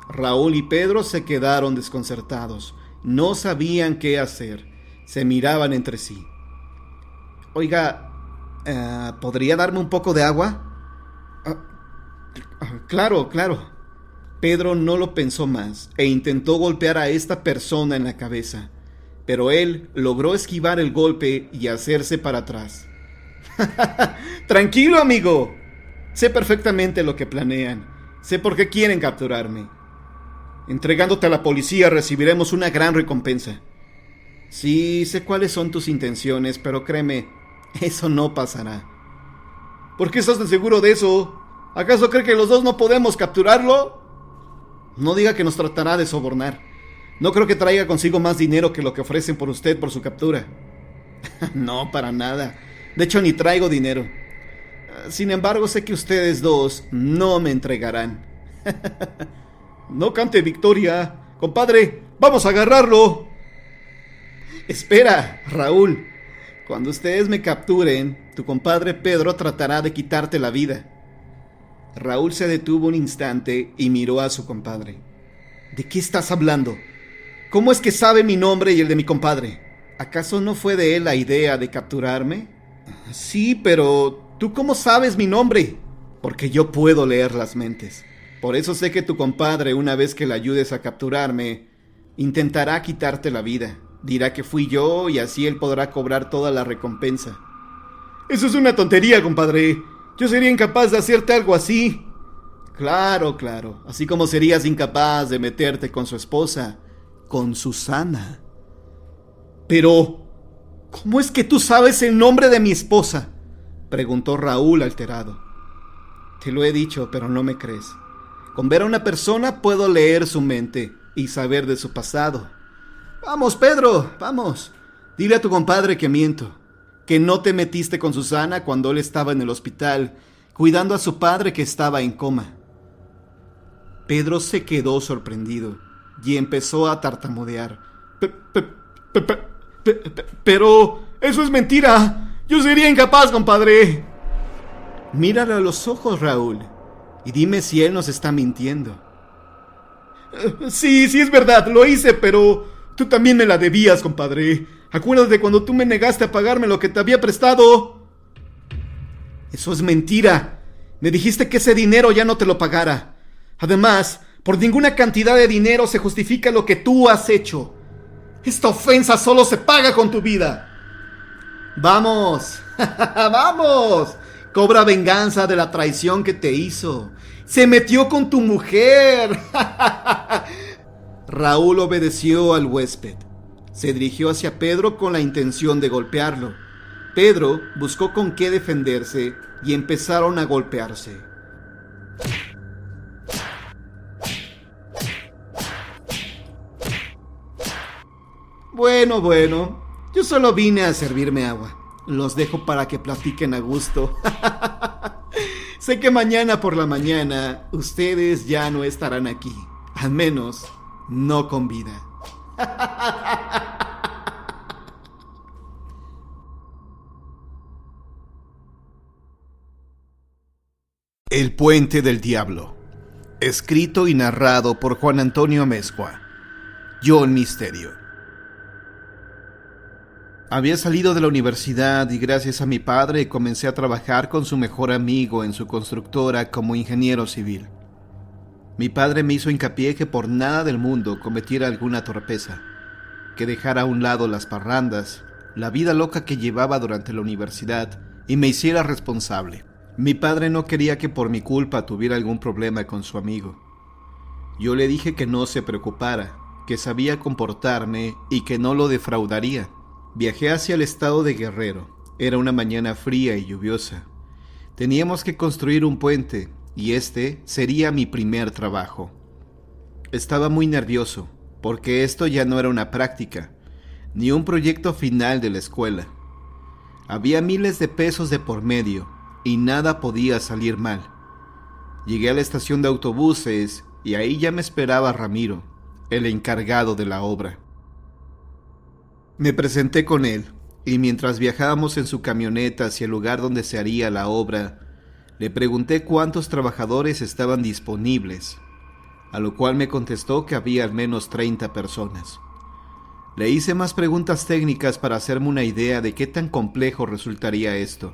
Raúl y Pedro se quedaron desconcertados. No sabían qué hacer. Se miraban entre sí. Oiga, ¿podría darme un poco de agua? Claro, claro. Pedro no lo pensó más e intentó golpear a esta persona en la cabeza, pero él logró esquivar el golpe y hacerse para atrás. Tranquilo, amigo. Sé perfectamente lo que planean. Sé por qué quieren capturarme. Entregándote a la policía recibiremos una gran recompensa. Sí, sé cuáles son tus intenciones, pero créeme, eso no pasará. ¿Por qué estás tan seguro de eso? ¿Acaso cree que los dos no podemos capturarlo? No diga que nos tratará de sobornar. No creo que traiga consigo más dinero que lo que ofrecen por usted por su captura. No, para nada. De hecho, ni traigo dinero. Sin embargo, sé que ustedes dos no me entregarán. No cante victoria. Compadre, vamos a agarrarlo. Espera, Raúl. Cuando ustedes me capturen, tu compadre Pedro tratará de quitarte la vida. Raúl se detuvo un instante y miró a su compadre. ¿De qué estás hablando? ¿Cómo es que sabe mi nombre y el de mi compadre? ¿Acaso no fue de él la idea de capturarme? Sí, pero ¿tú cómo sabes mi nombre? Porque yo puedo leer las mentes. Por eso sé que tu compadre, una vez que le ayudes a capturarme, intentará quitarte la vida. Dirá que fui yo y así él podrá cobrar toda la recompensa. Eso es una tontería, compadre. Yo sería incapaz de hacerte algo así. Claro, claro. Así como serías incapaz de meterte con su esposa, con Susana. Pero, ¿cómo es que tú sabes el nombre de mi esposa? Preguntó Raúl alterado. Te lo he dicho, pero no me crees. Con ver a una persona puedo leer su mente y saber de su pasado. Vamos, Pedro, vamos. Dile a tu compadre que miento. Que no te metiste con Susana cuando él estaba en el hospital, cuidando a su padre que estaba en coma. Pedro se quedó sorprendido y empezó a tartamudear. Pero eso es mentira. Yo sería incapaz, compadre. Míralo a los ojos, Raúl, y dime si él nos está mintiendo. Sí, es verdad, lo hice, pero tú también me la debías, compadre. Acuérdate cuando tú me negaste a pagarme lo que te había prestado. Eso es mentira. Me dijiste que ese dinero ya no te lo pagara. Además, por ninguna cantidad de dinero se justifica lo que tú has hecho. Esta ofensa solo se paga con tu vida. Vamos, vamos. Cobra venganza de la traición que te hizo. Se metió con tu mujer. Raúl obedeció al huésped. Se dirigió hacia Pedro con la intención de golpearlo. Pedro buscó con qué defenderse y empezaron a golpearse. Bueno, yo solo vine a servirme agua. Los dejo para que platiquen a gusto. Sé que mañana por la mañana ustedes ya no estarán aquí. Al menos, no con vida. El Puente del Diablo. Escrito y narrado por Juan Antonio Amezcua. John Misterio. Había salido de la universidad y gracias a mi padre comencé a trabajar con su mejor amigo en su constructora como ingeniero civil. Mi padre me hizo hincapié que por nada del mundo cometiera alguna torpeza, que dejara a un lado las parrandas, la vida loca que llevaba durante la universidad y me hiciera responsable. Mi padre no quería que por mi culpa tuviera algún problema con su amigo. Yo le dije que no se preocupara, que sabía comportarme y que no lo defraudaría. Viajé hacia el estado de Guerrero. Era una mañana fría y lluviosa. Teníamos que construir un puente y este sería mi primer trabajo. Estaba muy nervioso porque esto ya no era una práctica, ni un proyecto final de la escuela. Había miles de pesos de por medio y nada podía salir mal. Llegué a la estación de autobuses y ahí ya me esperaba Ramiro, el encargado de la obra. Me presenté con él, y mientras viajábamos en su camioneta hacia el lugar donde se haría la obra, le pregunté cuántos trabajadores estaban disponibles, a lo cual me contestó que había al menos 30 personas. Le hice más preguntas técnicas para hacerme una idea de qué tan complejo resultaría esto.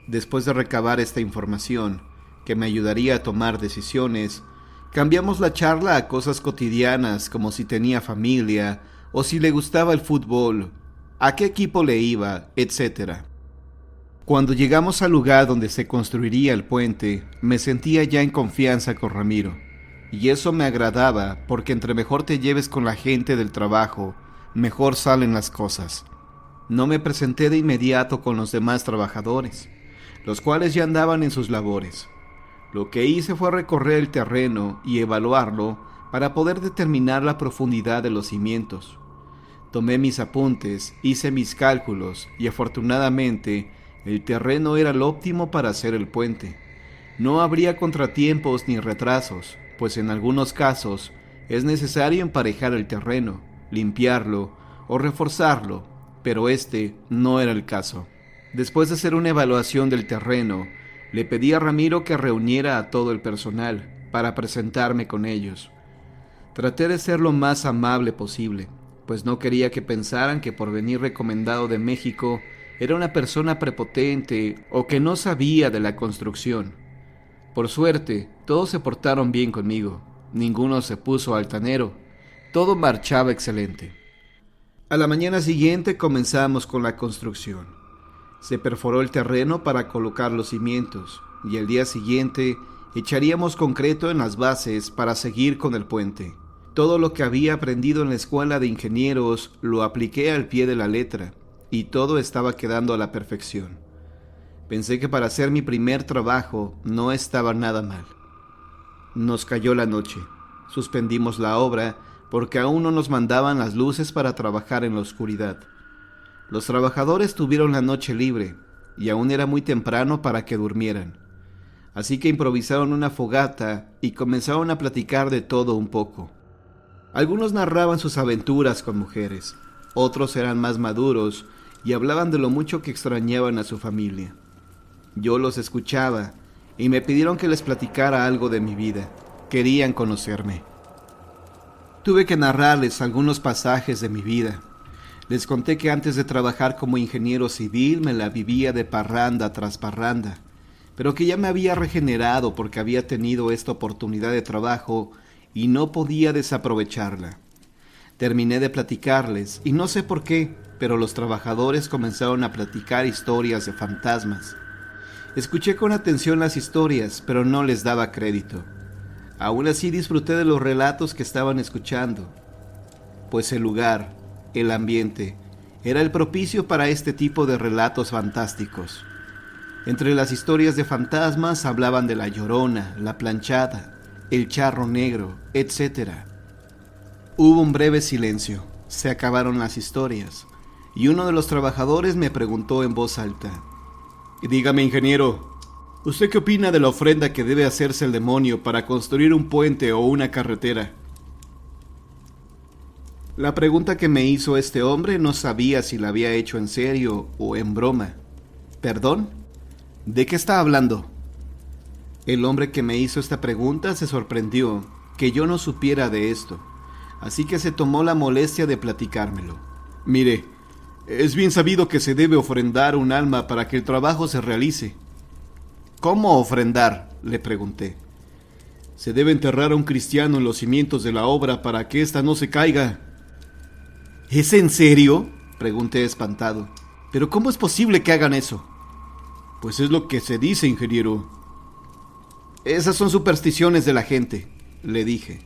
Después de recabar esta información, que me ayudaría a tomar decisiones, cambiamos la charla a cosas cotidianas como si tenía familia o si le gustaba el fútbol, a qué equipo le iba, etc. Cuando llegamos al lugar donde se construiría el puente, me sentía ya en confianza con Ramiro, y eso me agradaba porque entre mejor te lleves con la gente del trabajo, mejor salen las cosas. No me presenté de inmediato con los demás trabajadores, los cuales ya andaban en sus labores. Lo que hice fue recorrer el terreno y evaluarlo para poder determinar la profundidad de los cimientos. Tomé mis apuntes, hice mis cálculos y afortunadamente el terreno era el óptimo para hacer el puente. No habría contratiempos ni retrasos, pues en algunos casos es necesario emparejar el terreno, limpiarlo o reforzarlo, pero este no era el caso. Después de hacer una evaluación del terreno, le pedí a Ramiro que reuniera a todo el personal para presentarme con ellos. Traté de ser lo más amable posible, pues no quería que pensaran que por venir recomendado de México era una persona prepotente o que no sabía de la construcción. Por suerte, todos se portaron bien conmigo, ninguno se puso altanero, todo marchaba excelente. A la mañana siguiente comenzamos con la construcción. Se perforó el terreno para colocar los cimientos y el día siguiente echaríamos concreto en las bases para seguir con el puente. Todo lo que había aprendido en la escuela de ingenieros lo apliqué al pie de la letra y todo estaba quedando a la perfección. Pensé que para hacer mi primer trabajo no estaba nada mal. Nos cayó la noche. Suspendimos la obra porque aún no nos mandaban las luces para trabajar en la oscuridad. Los trabajadores tuvieron la noche libre y aún era muy temprano para que durmieran. Así que improvisaron una fogata y comenzaron a platicar de todo un poco. Algunos narraban sus aventuras con mujeres, otros eran más maduros y hablaban de lo mucho que extrañaban a su familia. Yo los escuchaba y me pidieron que les platicara algo de mi vida. Querían conocerme. Tuve que narrarles algunos pasajes de mi vida. Les conté que antes de trabajar como ingeniero civil me la vivía de parranda tras parranda, pero que ya me había regenerado porque había tenido esta oportunidad de trabajo y no podía desaprovecharla. Terminé de platicarles y no sé por qué, pero los trabajadores comenzaron a platicar historias de fantasmas. Escuché con atención las historias, pero no les daba crédito. Aún así disfruté de los relatos que estaban escuchando, pues el lugar, el ambiente, era el propicio para este tipo de relatos fantásticos. Entre las historias de fantasmas hablaban de la Llorona, la Planchada, el Charro Negro, etc. Hubo un breve silencio, se acabaron las historias, y uno de los trabajadores me preguntó en voz alta: «Dígame, ingeniero, ¿usted qué opina de la ofrenda que debe hacerse el demonio para construir un puente o una carretera?» La pregunta que me hizo este hombre no sabía si la había hecho en serio o en broma. ¿Perdón? ¿De qué está hablando? El hombre que me hizo esta pregunta se sorprendió que yo no supiera de esto, así que se tomó la molestia de platicármelo. «Mire, es bien sabido que se debe ofrendar un alma para que el trabajo se realice». «¿Cómo ofrendar?», le pregunté. «Se debe enterrar a un cristiano en los cimientos de la obra para que ésta no se caiga». «¿Es en serio?», pregunté espantado. «¿Pero cómo es posible que hagan eso?». «Pues es lo que se dice, ingeniero». «Esas son supersticiones de la gente», le dije.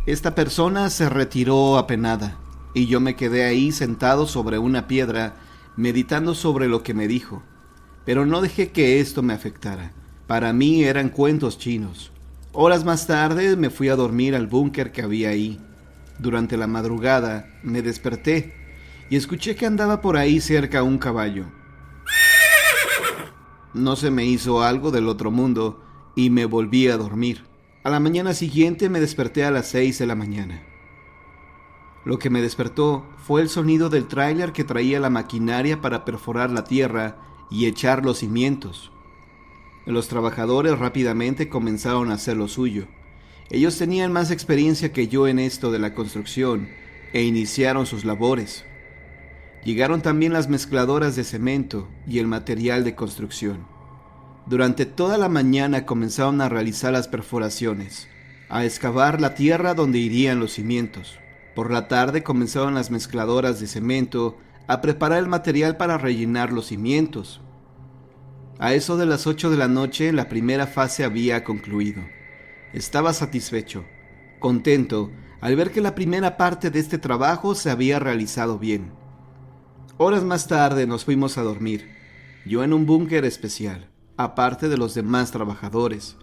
Esta persona se retiró apenada, y yo me quedé ahí sentado sobre una piedra, meditando sobre lo que me dijo. Pero no dejé que esto me afectara. Para mí eran cuentos chinos. Horas más tarde me fui a dormir al búnker que había ahí. Durante la madrugada me desperté y escuché que andaba por ahí cerca un caballo. No se me hizo algo del otro mundo y me volví a dormir. A la mañana siguiente me desperté a las 6 de la mañana. Lo que me despertó fue el sonido del tráiler que traía la maquinaria para perforar la tierra y echar los cimientos. Los trabajadores rápidamente comenzaron a hacer lo suyo. Ellos tenían más experiencia que yo en esto de la construcción e iniciaron sus labores. Llegaron también las mezcladoras de cemento y el material de construcción. Durante toda la mañana comenzaron a realizar las perforaciones, a excavar la tierra donde irían los cimientos. Por la tarde comenzaron las mezcladoras de cemento a preparar el material para rellenar los cimientos. A eso de las 8 de la noche, la primera fase había concluido. Estaba satisfecho, contento, al ver que la primera parte de este trabajo se había realizado bien. Horas más tarde nos fuimos a dormir, yo en un búnker especial, aparte de los demás trabajadores.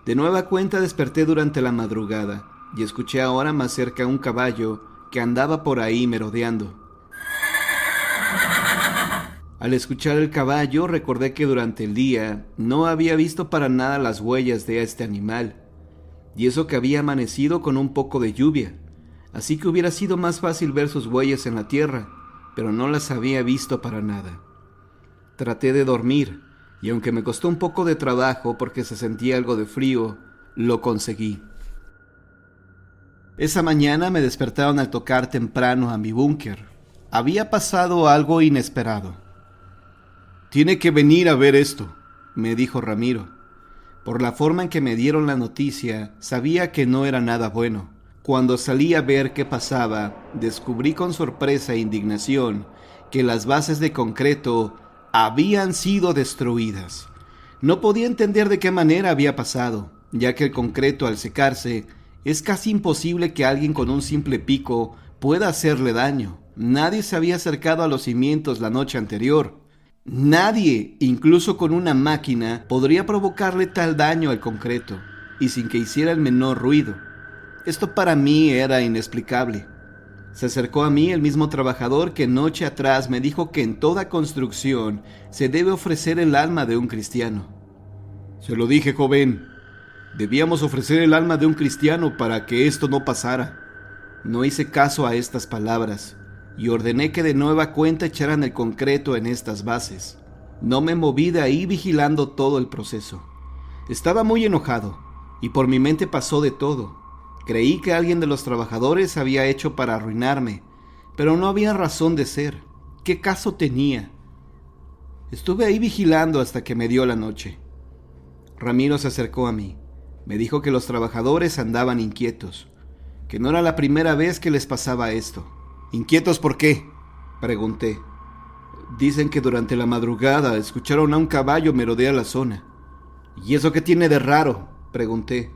De nueva cuenta desperté durante la madrugada y escuché ahora más cerca un caballo que andaba por ahí merodeando. Al escuchar el caballo recordé que durante el día no había visto para nada las huellas de este animal, y eso que había amanecido con un poco de lluvia, así que hubiera sido más fácil ver sus huellas en la tierra, pero no las había visto para nada. Traté de dormir, y aunque me costó un poco de trabajo porque se sentía algo de frío, lo conseguí. Esa mañana me despertaron al tocar temprano a mi búnker. Había pasado algo inesperado. «Tiene que venir a ver esto», me dijo Ramiro. Por la forma en que me dieron la noticia, sabía que no era nada bueno. Cuando salí a ver qué pasaba, descubrí con sorpresa e indignación que las bases de concreto habían sido destruidas. No podía entender de qué manera había pasado, ya que el concreto al secarse es casi imposible que alguien con un simple pico pueda hacerle daño. Nadie se había acercado a los cimientos la noche anterior. Nadie, incluso con una máquina, podría provocarle tal daño al concreto, y sin que hiciera el menor ruido. Esto para mí era inexplicable. Se acercó a mí el mismo trabajador que noche atrás me dijo que en toda construcción se debe ofrecer el alma de un cristiano. «Se lo dije, joven. Debíamos ofrecer el alma de un cristiano para que esto no pasara». No hice caso a estas palabras y ordené que de nueva cuenta echaran el concreto en estas bases. No me moví de ahí vigilando todo el proceso. Estaba muy enojado y por mi mente pasó de todo. Creí que alguien de los trabajadores había hecho para arruinarme, pero no había razón de ser. ¿Qué caso tenía? Estuve ahí vigilando hasta que me dio la noche. Ramiro se acercó a mí. Me dijo que los trabajadores andaban inquietos, que no era la primera vez que les pasaba esto. «¿Inquietos por qué?», pregunté. «Dicen que durante la madrugada escucharon a un caballo merodear la zona». «¿Y eso qué tiene de raro?», pregunté.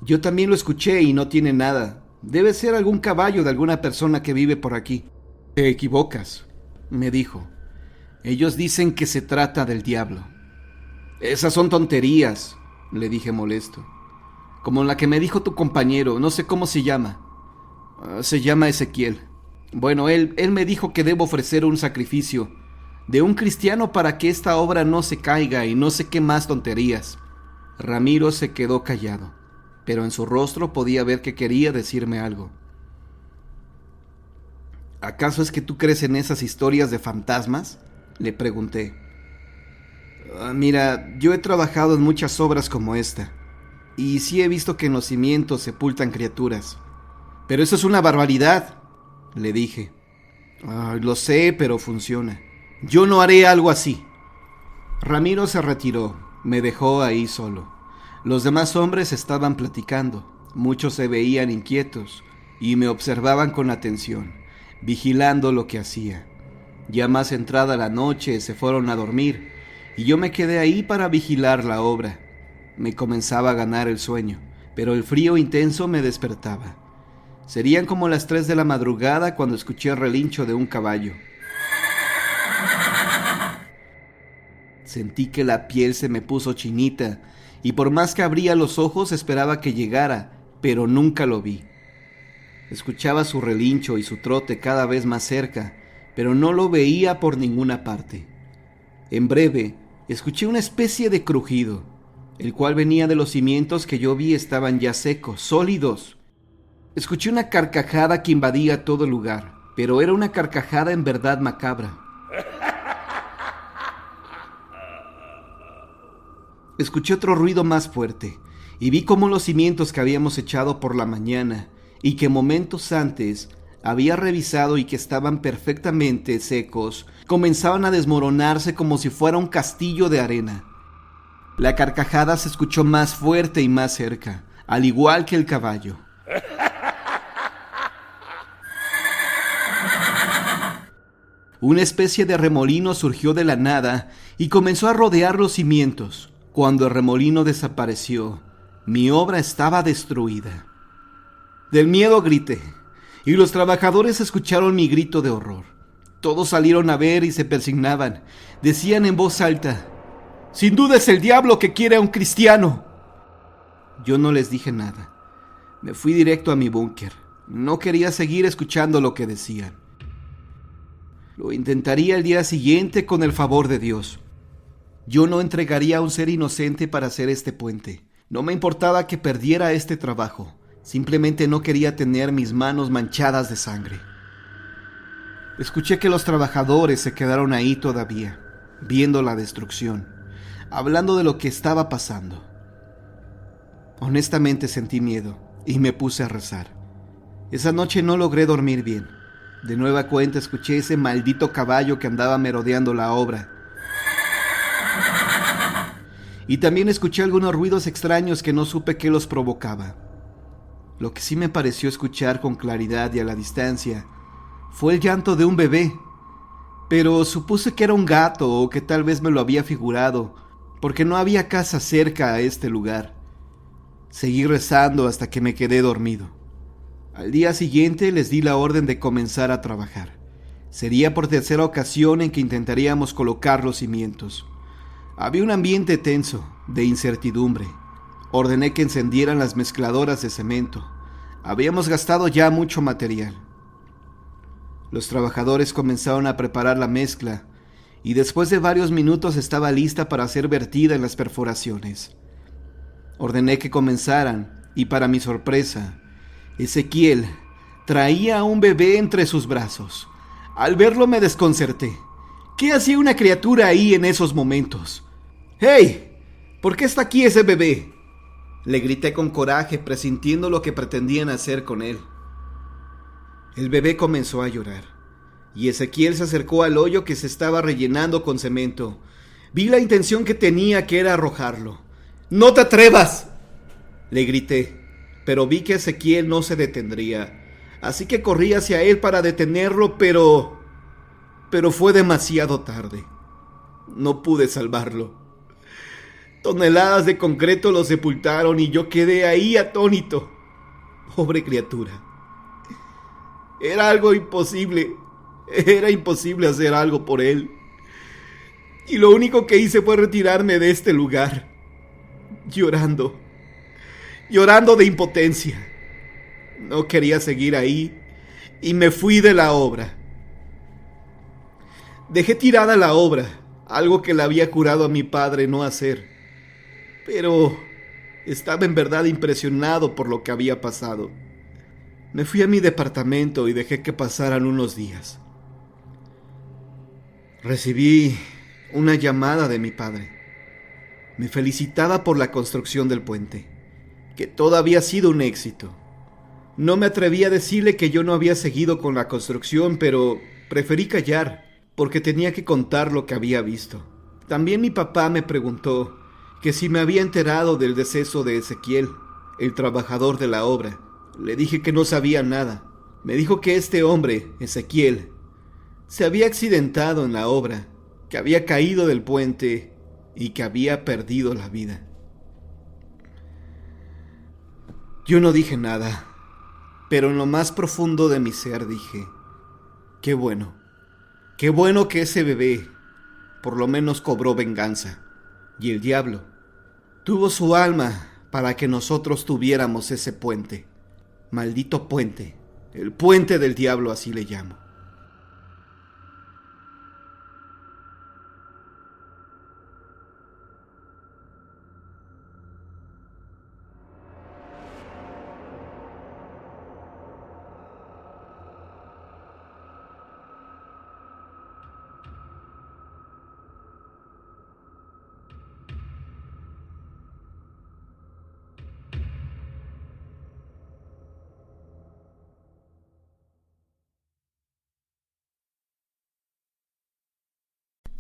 «Yo también lo escuché y no tiene nada. Debe ser algún caballo de alguna persona que vive por aquí». «Te equivocas», me dijo. «Ellos dicen que se trata del diablo». «Esas son tonterías», le dije molesto. «Como la que me dijo tu compañero, no sé cómo se llama». «Se llama Ezequiel». «Bueno, él me dijo que debo ofrecer un sacrificio de un cristiano para que esta obra no se caiga y no sé qué más tonterías». Ramiro se quedó callado, pero en su rostro podía ver que quería decirme algo. «¿Acaso es que tú crees en esas historias de fantasmas?», le pregunté. «Mira, yo he trabajado en muchas obras como esta, y sí he visto que en los cimientos sepultan criaturas. Pero eso es una barbaridad», le dije. «Lo sé, pero funciona. Yo no haré algo así». Ramiro se retiró, me dejó ahí solo. Los demás hombres estaban platicando, muchos se veían inquietos y me observaban con atención, vigilando lo que hacía. Ya más entrada la noche se fueron a dormir y yo me quedé ahí para vigilar la obra. Me comenzaba a ganar el sueño, pero el frío intenso me despertaba. Serían como las 3 de la madrugada cuando escuché el relincho de un caballo. Sentí que la piel se me puso chinita y por más que abría los ojos esperaba que llegara, pero nunca lo vi. Escuchaba su relincho y su trote cada vez más cerca, pero no lo veía por ninguna parte. En breve, escuché una especie de crujido, el cual venía de los cimientos que yo vi estaban ya secos, sólidos. Escuché una carcajada que invadía todo el lugar, pero era una carcajada en verdad macabra. Escuché otro ruido más fuerte y vi cómo los cimientos que habíamos echado por la mañana y que momentos antes había revisado y que estaban perfectamente secos, comenzaban a desmoronarse como si fuera un castillo de arena. La carcajada se escuchó más fuerte y más cerca, al igual que el caballo. Una especie de remolino surgió de la nada y comenzó a rodear los cimientos. Cuando el remolino desapareció, mi obra estaba destruida. Del miedo grité, y los trabajadores escucharon mi grito de horror. Todos salieron a ver y se persignaban. Decían en voz alta: «Sin duda es el diablo que quiere a un cristiano». Yo no les dije nada. Me fui directo a mi búnker. No quería seguir escuchando lo que decían. Lo intentaría el día siguiente con el favor de Dios. Yo no entregaría a un ser inocente para hacer este puente. No me importaba que perdiera este trabajo. Simplemente no quería tener mis manos manchadas de sangre. Escuché que los trabajadores se quedaron ahí todavía, viendo la destrucción, hablando de lo que estaba pasando. Honestamente sentí miedo y me puse a rezar. Esa noche no logré dormir bien. De nueva cuenta escuché ese maldito caballo que andaba merodeando la obra. Y también escuché algunos ruidos extraños que no supe qué los provocaba. Lo que sí me pareció escuchar con claridad y a la distancia fue el llanto de un bebé, pero supuse que era un gato o que tal vez me lo había figurado, porque no había casa cerca a este lugar. Seguí rezando hasta que me quedé dormido. Al día siguiente les di la orden de comenzar a trabajar. Sería por tercera ocasión en que intentaríamos colocar los cimientos. Había un ambiente tenso, de incertidumbre. Ordené que encendieran las mezcladoras de cemento. Habíamos gastado ya mucho material. Los trabajadores comenzaron a preparar la mezcla y después de varios minutos estaba lista para ser vertida en las perforaciones. Ordené que comenzaran y, para mi sorpresa, Ezequiel traía a un bebé entre sus brazos. Al verlo me desconcerté. ¿Qué hacía una criatura ahí en esos momentos? ¡Hey! ¿Por qué está aquí ese bebé?, le grité con coraje, presintiendo lo que pretendían hacer con él. El bebé comenzó a llorar, y Ezequiel se acercó al hoyo que se estaba rellenando con cemento. Vi la intención que tenía, que era arrojarlo. ¡No te atrevas!, le grité, pero vi que Ezequiel no se detendría, así que corrí hacia él para detenerlo, pero fue demasiado tarde. No pude salvarlo. Toneladas de concreto lo sepultaron y yo quedé ahí atónito. Pobre criatura. Era algo imposible. Era imposible hacer algo por él. Y lo único que hice fue retirarme de este lugar, llorando de impotencia. No quería seguir ahí y me fui de la obra. Dejé tirada la obra, algo que le había jurado a mi padre no hacer. Pero estaba en verdad impresionado por lo que había pasado. Me fui a mi departamento y dejé que pasaran unos días. Recibí una llamada de mi padre. Me felicitaba por la construcción del puente, que todo había sido un éxito. No me atreví a decirle que yo no había seguido con la construcción, pero preferí callar, porque tenía que contar lo que había visto. También mi papá me preguntó que si me había enterado del deceso de Ezequiel, el trabajador de la obra. Le dije que no sabía nada. Me dijo que este hombre, Ezequiel, se había accidentado en la obra, que había caído del puente y que había perdido la vida. Yo no dije nada, pero en lo más profundo de mi ser dije: qué bueno que ese bebé por lo menos cobró venganza, y el diablo tuvo su alma para que nosotros tuviéramos ese puente. Maldito puente, el puente del diablo, así le llamo.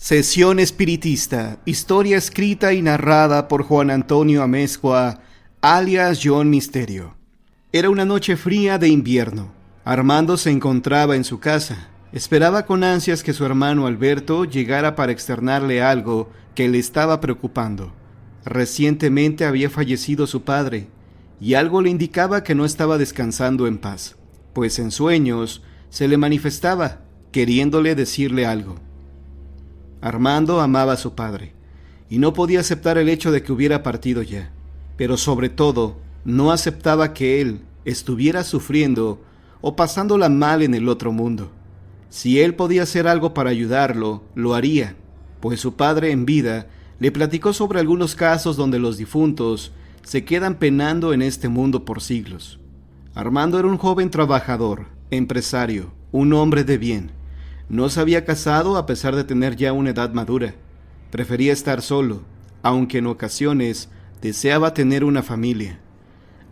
Sesión espiritista, historia escrita y narrada por Juan Antonio Amezcua, alias John Misterio. Era una noche fría de invierno. Armando se encontraba en su casa. Esperaba con ansias que su hermano Alberto llegara para externarle algo que le estaba preocupando. Recientemente había fallecido su padre, y algo le indicaba que no estaba descansando en paz, pues en sueños se le manifestaba, queriéndole decirle algo. Armando amaba a su padre, y no podía aceptar el hecho de que hubiera partido ya, pero sobre todo, no aceptaba que él estuviera sufriendo o pasándola mal en el otro mundo. Si él podía hacer algo para ayudarlo, lo haría, pues su padre en vida le platicó sobre algunos casos donde los difuntos se quedan penando en este mundo por siglos. Armando era un joven trabajador, empresario, un hombre de bien. No se había casado a pesar de tener ya una edad madura. Prefería estar solo, aunque en ocasiones deseaba tener una familia.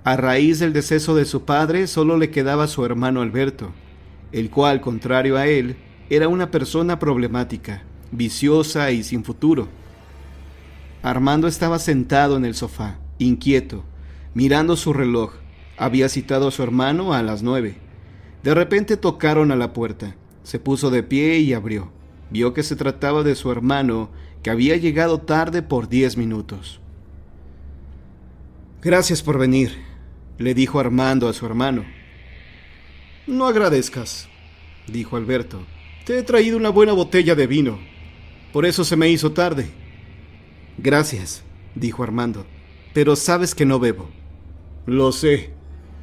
A raíz del deceso de su padre, solo le quedaba su hermano Alberto, el cual, contrario a él, era una persona problemática, viciosa y sin futuro. Armando estaba sentado en el sofá, inquieto, mirando su reloj. Había citado a su hermano a las 9. De repente tocaron a la puerta. Se puso de pie y abrió. Vio que se trataba de su hermano, que había llegado tarde por 10 minutos. «Gracias por venir», le dijo Armando a su hermano. «No agradezcas», dijo Alberto. «Te he traído una buena botella de vino. Por eso se me hizo tarde». «Gracias», dijo Armando, «pero sabes que no bebo». «Lo sé.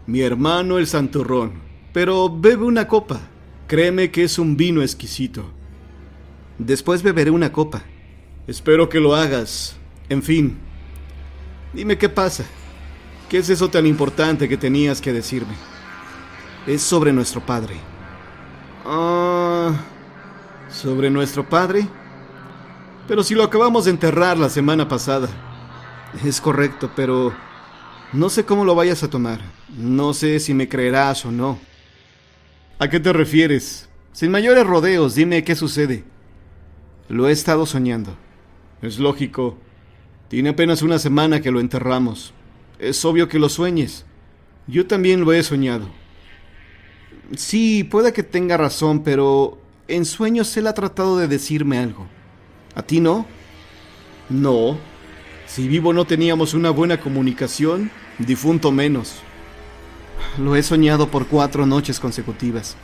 Mi hermano el santurrón. Pero bebe una copa. Créeme que es un vino exquisito». «Después beberé una copa». «Espero que lo hagas. En fin, dime qué pasa. ¿Qué es eso tan importante que tenías que decirme?» «Es sobre nuestro padre». ¿Sobre nuestro padre? Pero si lo acabamos de enterrar la semana pasada». «Es correcto, pero no sé cómo lo vayas a tomar. No sé si me creerás o no». «¿A qué te refieres? Sin mayores rodeos, dime qué sucede». «Lo he estado soñando». «Es lógico. Tiene apenas una semana que lo enterramos. Es obvio que lo sueñes. Yo también lo he soñado». «Sí, puede que tenga razón, pero en sueños él ha tratado de decirme algo. ¿A ti no?» «No. Si vivo no teníamos una buena comunicación, difunto menos». «Lo he soñado por 4 noches consecutivas,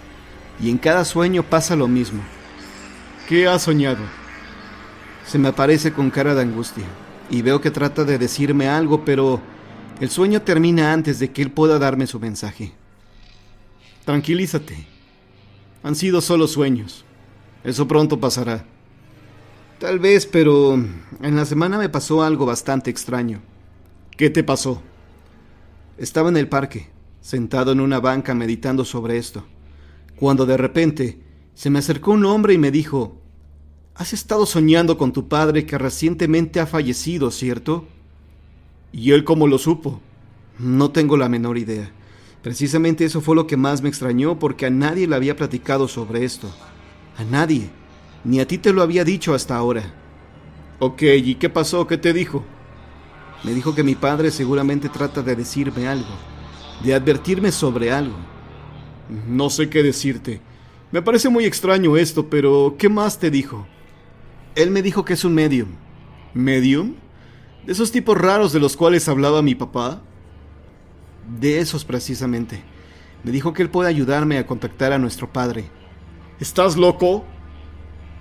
y en cada sueño pasa lo mismo». «¿Qué has soñado?» «Se me aparece con cara de angustia, y veo que trata de decirme algo, pero el sueño termina antes de que él pueda darme su mensaje». «Tranquilízate. Han sido solo sueños. Eso pronto pasará». «Tal vez, pero en la semana me pasó algo bastante extraño». «¿Qué te pasó?» «Estaba en el parque, sentado en una banca meditando sobre esto, cuando de repente se me acercó un hombre y me dijo: «Has estado soñando con tu padre que recientemente ha fallecido, ¿cierto?» «¿Y él cómo lo supo?» «No tengo la menor idea. Precisamente eso fue lo que más me extrañó, porque a nadie le había platicado sobre esto. A nadie. Ni a ti te lo había dicho hasta ahora». «Ok, ¿y qué pasó? ¿Qué te dijo?» «Me dijo que mi padre seguramente trata de decirme algo, de advertirme sobre algo». «No sé qué decirte. Me parece muy extraño esto, pero ¿qué más te dijo?» «Él me dijo que es un medium». «¿Medium? ¿De esos tipos raros de los cuales hablaba mi papá?» «De esos precisamente. Me dijo que él puede ayudarme a contactar a nuestro padre». «¿Estás loco?»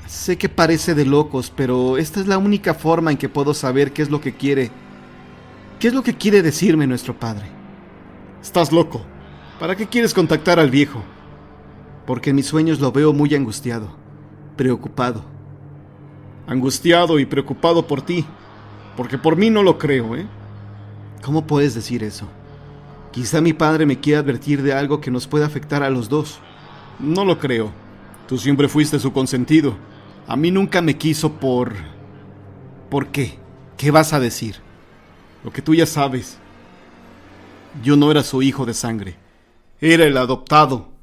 «Sé que parece de locos, pero esta es la única forma en que puedo saber qué es lo que quiere. ¿Qué es lo que quiere decirme nuestro padre?» «Estás loco. ¿Para qué quieres contactar al viejo?» «Porque en mis sueños lo veo muy angustiado, preocupado». «Angustiado y preocupado por ti, porque por mí no lo creo, ¿eh?» «¿Cómo puedes decir eso? Quizá mi padre me quiera advertir de algo que nos pueda afectar a los dos». «No lo creo. Tú siempre fuiste su consentido. A mí nunca me quiso por...» «¿Por qué? ¿Qué vas a decir?» «Lo que tú ya sabes. Yo no era su hijo de sangre. Era el adoptado».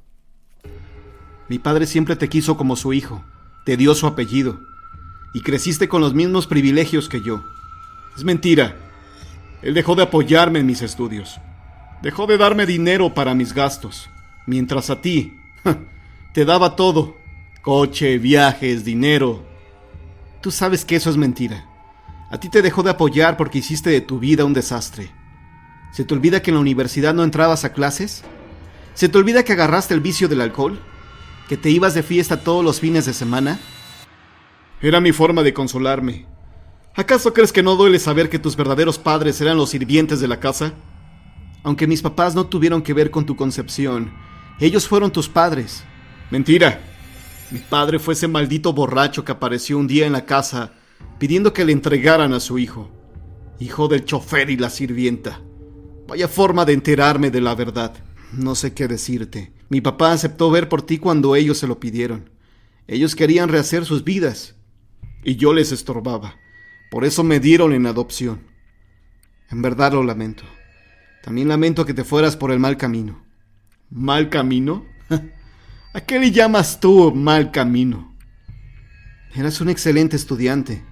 «Mi padre siempre te quiso como su hijo. Te dio su apellido. y creciste con los mismos privilegios que yo. Es mentira. Él dejó de apoyarme en mis estudios. Dejó de darme dinero para mis gastos. Mientras a ti, te daba todo. Coche, viajes, dinero. Tú sabes que eso es mentira. A ti te dejó de apoyar porque hiciste de tu vida un desastre. ¿Se te olvida que en la universidad no entrabas a clases? ¿Se te olvida que agarraste el vicio del alcohol? ¿Que te ibas de fiesta todos los fines de semana? Era mi forma de consolarme. ¿Acaso crees que no duele saber que tus verdaderos padres eran los sirvientes de la casa? Aunque mis papás no tuvieron que ver con tu concepción, ellos fueron tus padres. Mentira. Mi padre fue ese maldito borracho que apareció un día en la casa pidiendo que le entregaran a su hijo. Hijo del chofer y la sirvienta. Vaya forma de enterarme de la verdad. No sé qué decirte. Mi papá aceptó ver por ti cuando ellos se lo pidieron. Ellos querían rehacer sus vidas y yo les estorbaba. Por eso me dieron en adopción. En verdad lo lamento. También lamento que te fueras por el mal camino. ¿Mal camino? ¿A qué le llamas tú mal camino? Eras un excelente estudiante.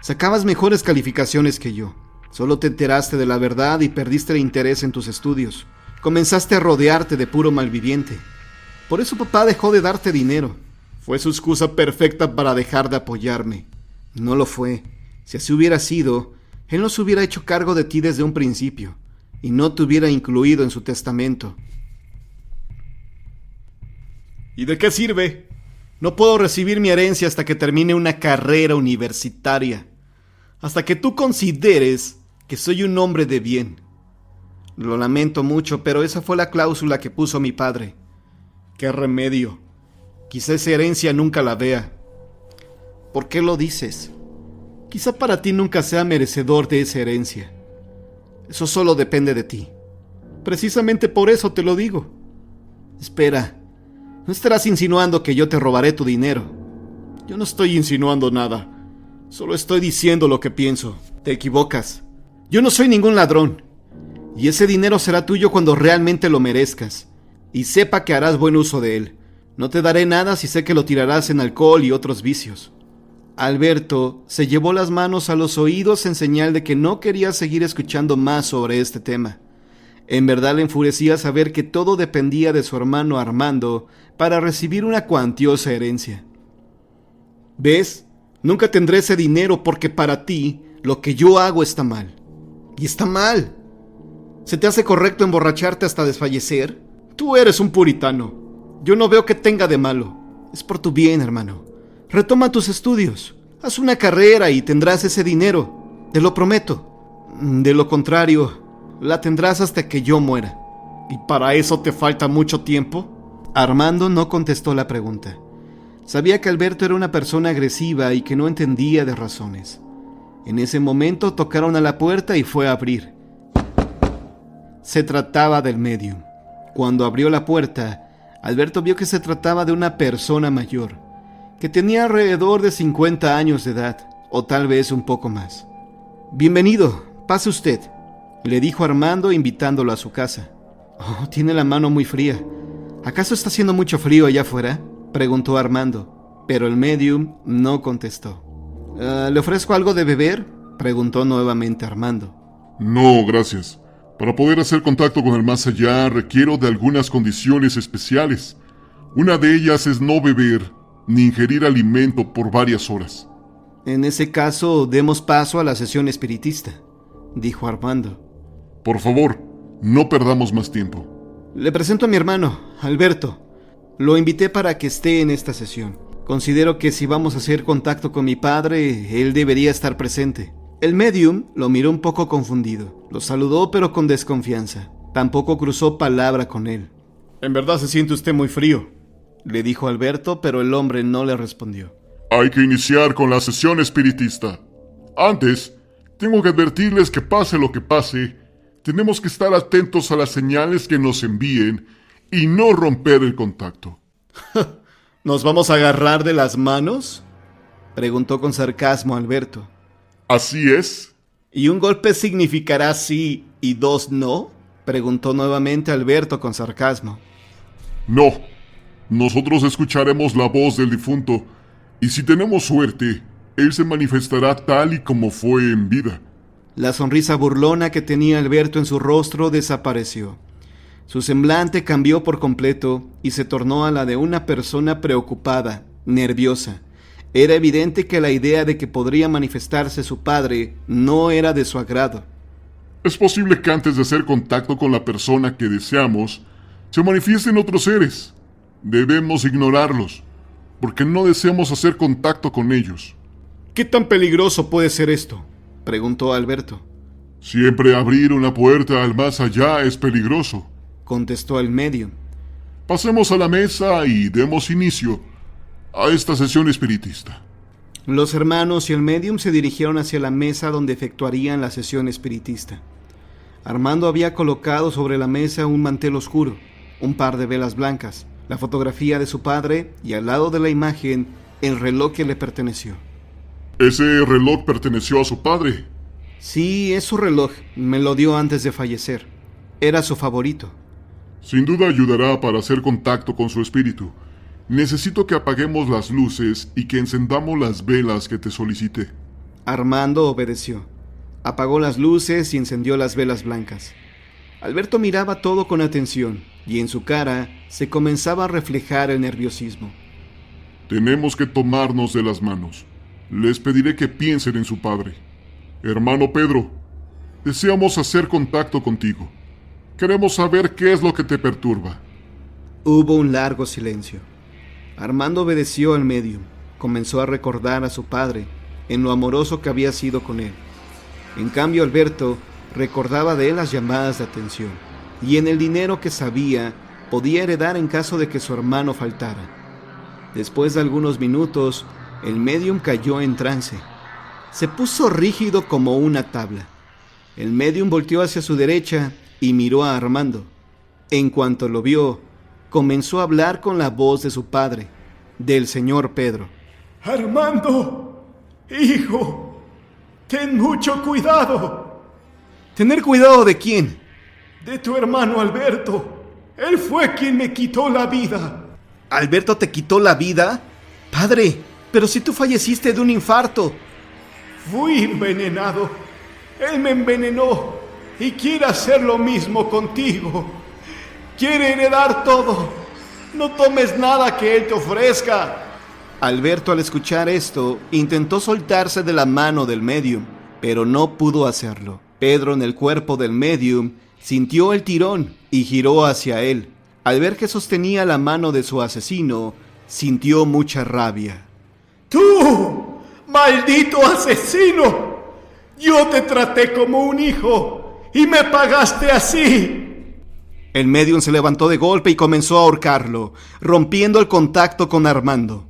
Sacabas mejores calificaciones que yo. Solo te enteraste de la verdad y perdiste el interés en tus estudios. Comenzaste a rodearte de puro malviviente. Por eso papá dejó de darte dinero. Fue su excusa perfecta para dejar de apoyarme. No lo fue. Si así hubiera sido, él no se hubiera hecho cargo de ti desde un principio y no te hubiera incluido en su testamento. ¿Y de qué sirve? No puedo recibir mi herencia hasta que termine una carrera universitaria. Hasta que tú consideres que soy un hombre de bien. Lo lamento mucho, pero esa fue la cláusula que puso mi padre. ¿Qué remedio? Quizá esa herencia nunca la vea. ¿Por qué lo dices? Quizá para ti nunca sea merecedor de esa herencia. Eso solo depende de ti. Precisamente por eso te lo digo. Espera, no estarás insinuando que yo te robaré tu dinero. Yo no estoy insinuando nada. Solo estoy diciendo lo que pienso. Te equivocas. Yo no soy ningún ladrón. Y ese dinero será tuyo cuando realmente lo merezcas. Y sepa que harás buen uso de él. No te daré nada si sé que lo tirarás en alcohol y otros vicios. Alberto se llevó las manos a los oídos en señal de que no quería seguir escuchando más sobre este tema. En verdad le enfurecía saber que todo dependía de su hermano Armando para recibir una cuantiosa herencia. ¿Ves? Nunca tendré ese dinero porque para ti lo que yo hago está mal. Y está mal. ¿Se te hace correcto emborracharte hasta desfallecer? Tú eres un puritano. Yo no veo que tenga de malo. Es por tu bien, hermano. Retoma tus estudios. Haz una carrera y tendrás ese dinero. Te lo prometo. De lo contrario, la tendrás hasta que yo muera. ¿Y para eso te falta mucho tiempo? Armando no contestó la pregunta. Sabía que Alberto era una persona agresiva y que no entendía de razones. En ese momento tocaron a la puerta y fue a abrir. Se trataba del médium. Cuando abrió la puerta, Alberto vio que se trataba de una persona mayor, que tenía alrededor de 50 años de edad, o tal vez un poco más. «Bienvenido, pase usted», le dijo Armando invitándolo a su casa. «Oh, tiene la mano muy fría. ¿Acaso está haciendo mucho frío allá afuera?», preguntó Armando, pero el médium no contestó. «¿Le ofrezco algo de beber?», preguntó nuevamente Armando. «No, gracias. Para poder hacer contacto con el más allá requiero de algunas condiciones especiales. Una de ellas es no beber ni ingerir alimento por varias horas». «En ese caso, demos paso a la sesión espiritista», dijo Armando. «Por favor, no perdamos más tiempo». «Le presento a mi hermano, Alberto. Lo invité para que esté en esta sesión. Considero que si vamos a hacer contacto con mi padre, él debería estar presente». El médium lo miró un poco confundido. Lo saludó pero con desconfianza. Tampoco cruzó palabra con él. «En verdad se siente usted muy frío», le dijo Alberto, pero el hombre no le respondió. «Hay que iniciar con la sesión espiritista. Antes, tengo que advertirles que pase lo que pase, tenemos que estar atentos a las señales que nos envíen y no romper el contacto». «¿Nos vamos a agarrar de las manos?», preguntó con sarcasmo Alberto. «Así es». «¿Y un golpe significará sí y dos no?», preguntó nuevamente Alberto con sarcasmo. «No. Nosotros escucharemos la voz del difunto y si tenemos suerte, Él se manifestará tal y como fue en vida. La sonrisa burlona que tenía Alberto en su rostro desapareció. Su semblante cambió por completo y se tornó a la de una persona preocupada, nerviosa. Era evidente que la idea de que podría manifestarse su padre no era de su agrado. Es posible que antes de hacer contacto con la persona que deseamos, se manifiesten otros seres. Debemos ignorarlos, porque no deseamos hacer contacto con ellos. ¿Qué tan peligroso puede ser esto?, preguntó Alberto. Siempre abrir una puerta al más allá es peligroso, contestó el medium. Pasemos a la mesa y demos inicio a esta sesión espiritista. Los hermanos y el medium se dirigieron hacia la mesa donde efectuarían la sesión espiritista. Armando había colocado sobre la mesa un mantel oscuro, un par de velas blancas, la fotografía de su padre y al lado de la imagen el reloj que le perteneció. ¿Ese reloj perteneció a su padre? Sí, es su reloj. Me lo dio antes de fallecer. Era su favorito. Sin duda ayudará para hacer contacto con su espíritu. Necesito que apaguemos las luces y que encendamos las velas que te solicité. Armando obedeció. Apagó las luces y encendió las velas blancas. Alberto miraba todo con atención y en su cara se comenzaba a reflejar el nerviosismo. Tenemos que tomarnos de las manos. Les pediré que piensen en su padre. Hermano Pedro, deseamos hacer contacto contigo. Queremos saber qué es lo que te perturba. Hubo un largo silencio. Armando obedeció al medium. Comenzó a recordar a su padre, en lo amoroso que había sido con él. En cambio, Alberto recordaba de él las llamadas de atención y en el dinero que sabía podía heredar en caso de que su hermano faltara. Después de algunos minutos, el medium cayó en trance. Se puso rígido como una tabla. El medium volteó hacia su derecha y miró a Armando. En cuanto lo vio, comenzó a hablar con la voz de su padre, del señor Pedro. Armando, hijo, ten mucho cuidado. ¿Tener cuidado de quién? De tu hermano Alberto. Él fue quien me quitó la vida. ¿Alberto te quitó la vida? Padre, pero si tú falleciste de un infarto. Fui envenenado. Él me envenenó y quiere hacer lo mismo contigo. Quiere heredar todo. No tomes nada que él te ofrezca. Alberto, al escuchar esto, intentó soltarse de la mano del medium, pero no pudo hacerlo. Pedro, en el cuerpo del medium, sintió el tirón y giró hacia él. Al ver que sostenía la mano de su asesino, sintió mucha rabia. ¡Tú, maldito asesino! Yo te traté como un hijo y me pagaste así. El medium se levantó de golpe y comenzó a ahorcarlo, rompiendo el contacto con Armando.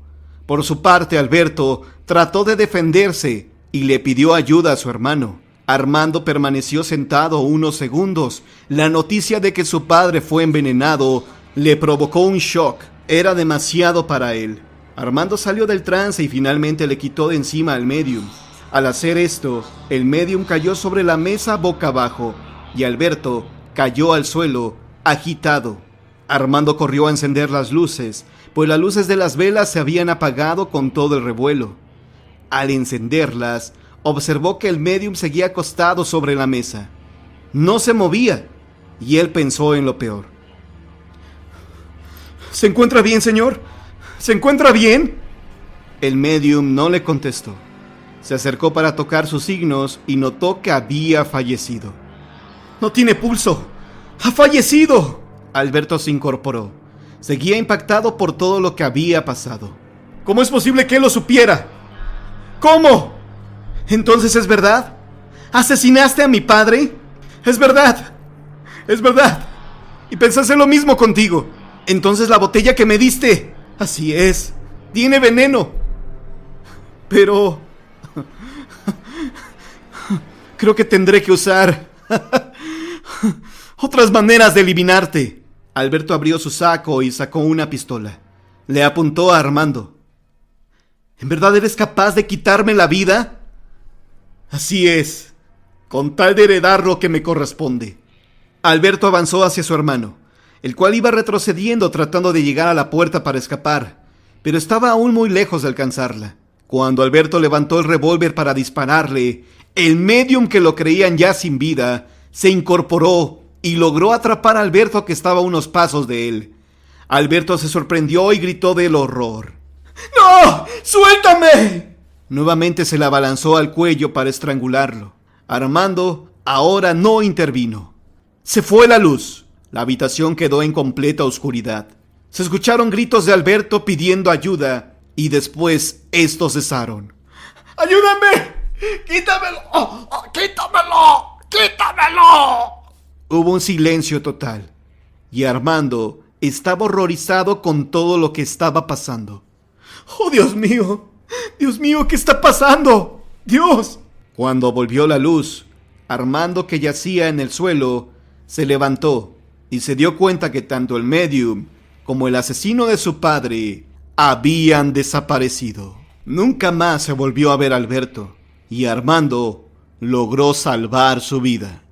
Por su parte, Alberto trató de defenderse y le pidió ayuda a su hermano. Armando permaneció sentado unos segundos. La noticia de que su padre fue envenenado le provocó un shock. Era demasiado para él. Armando salió del trance y finalmente le quitó de encima al medium. Al hacer esto, el medium cayó sobre la mesa boca abajo y Alberto cayó al suelo, agitado. Armando corrió a encender las luces, pues las luces de las velas se habían apagado con todo el revuelo. Al encenderlas, observó que el medium seguía acostado sobre la mesa. No se movía, y él pensó en lo peor. ¿Se encuentra bien, señor? ¿Se encuentra bien? El medium no le contestó. Se acercó para tocar sus signos y notó que había fallecido. ¡No tiene pulso! ¡Ha fallecido! Alberto se incorporó. Seguía impactado por todo lo que había pasado. ¿Cómo es posible que él lo supiera? ¿Cómo? ¿Entonces es verdad? ¿Asesinaste a mi padre? Es verdad. Es verdad. Y pensaste lo mismo contigo. Entonces la botella que me diste. Así es. Tiene veneno. Pero... creo que tendré que usar... otras maneras de eliminarte. Alberto abrió su saco y sacó una pistola. Le apuntó a Armando. ¿En verdad eres capaz de quitarme la vida? Así es, con tal de heredar lo que me corresponde. Alberto avanzó hacia su hermano, el cual iba retrocediendo tratando de llegar a la puerta para escapar, pero estaba aún muy lejos de alcanzarla. Cuando Alberto levantó el revólver para dispararle, el medium, que lo creían ya sin vida, se incorporó y logró atrapar a Alberto, que estaba a unos pasos de él. Alberto se sorprendió y gritó del horror. ¡No! ¡Suéltame! Nuevamente se le abalanzó al cuello para estrangularlo. Armando ahora no intervino. Se fue la luz. La habitación quedó en completa oscuridad. Se escucharon gritos de Alberto pidiendo ayuda y después estos cesaron. ¡Ayúdame! ¡Quítamelo! ¡Quítamelo! ¡Quítamelo! Hubo un silencio total y Armando estaba horrorizado con todo lo que estaba pasando. ¡Oh, Dios mío! ¡Dios mío! ¿Qué está pasando? ¡Dios! Cuando volvió la luz, Armando, que yacía en el suelo, se levantó y se dio cuenta que tanto el medium como el asesino de su padre habían desaparecido. Nunca más se volvió a ver a Alberto y Armando logró salvar su vida.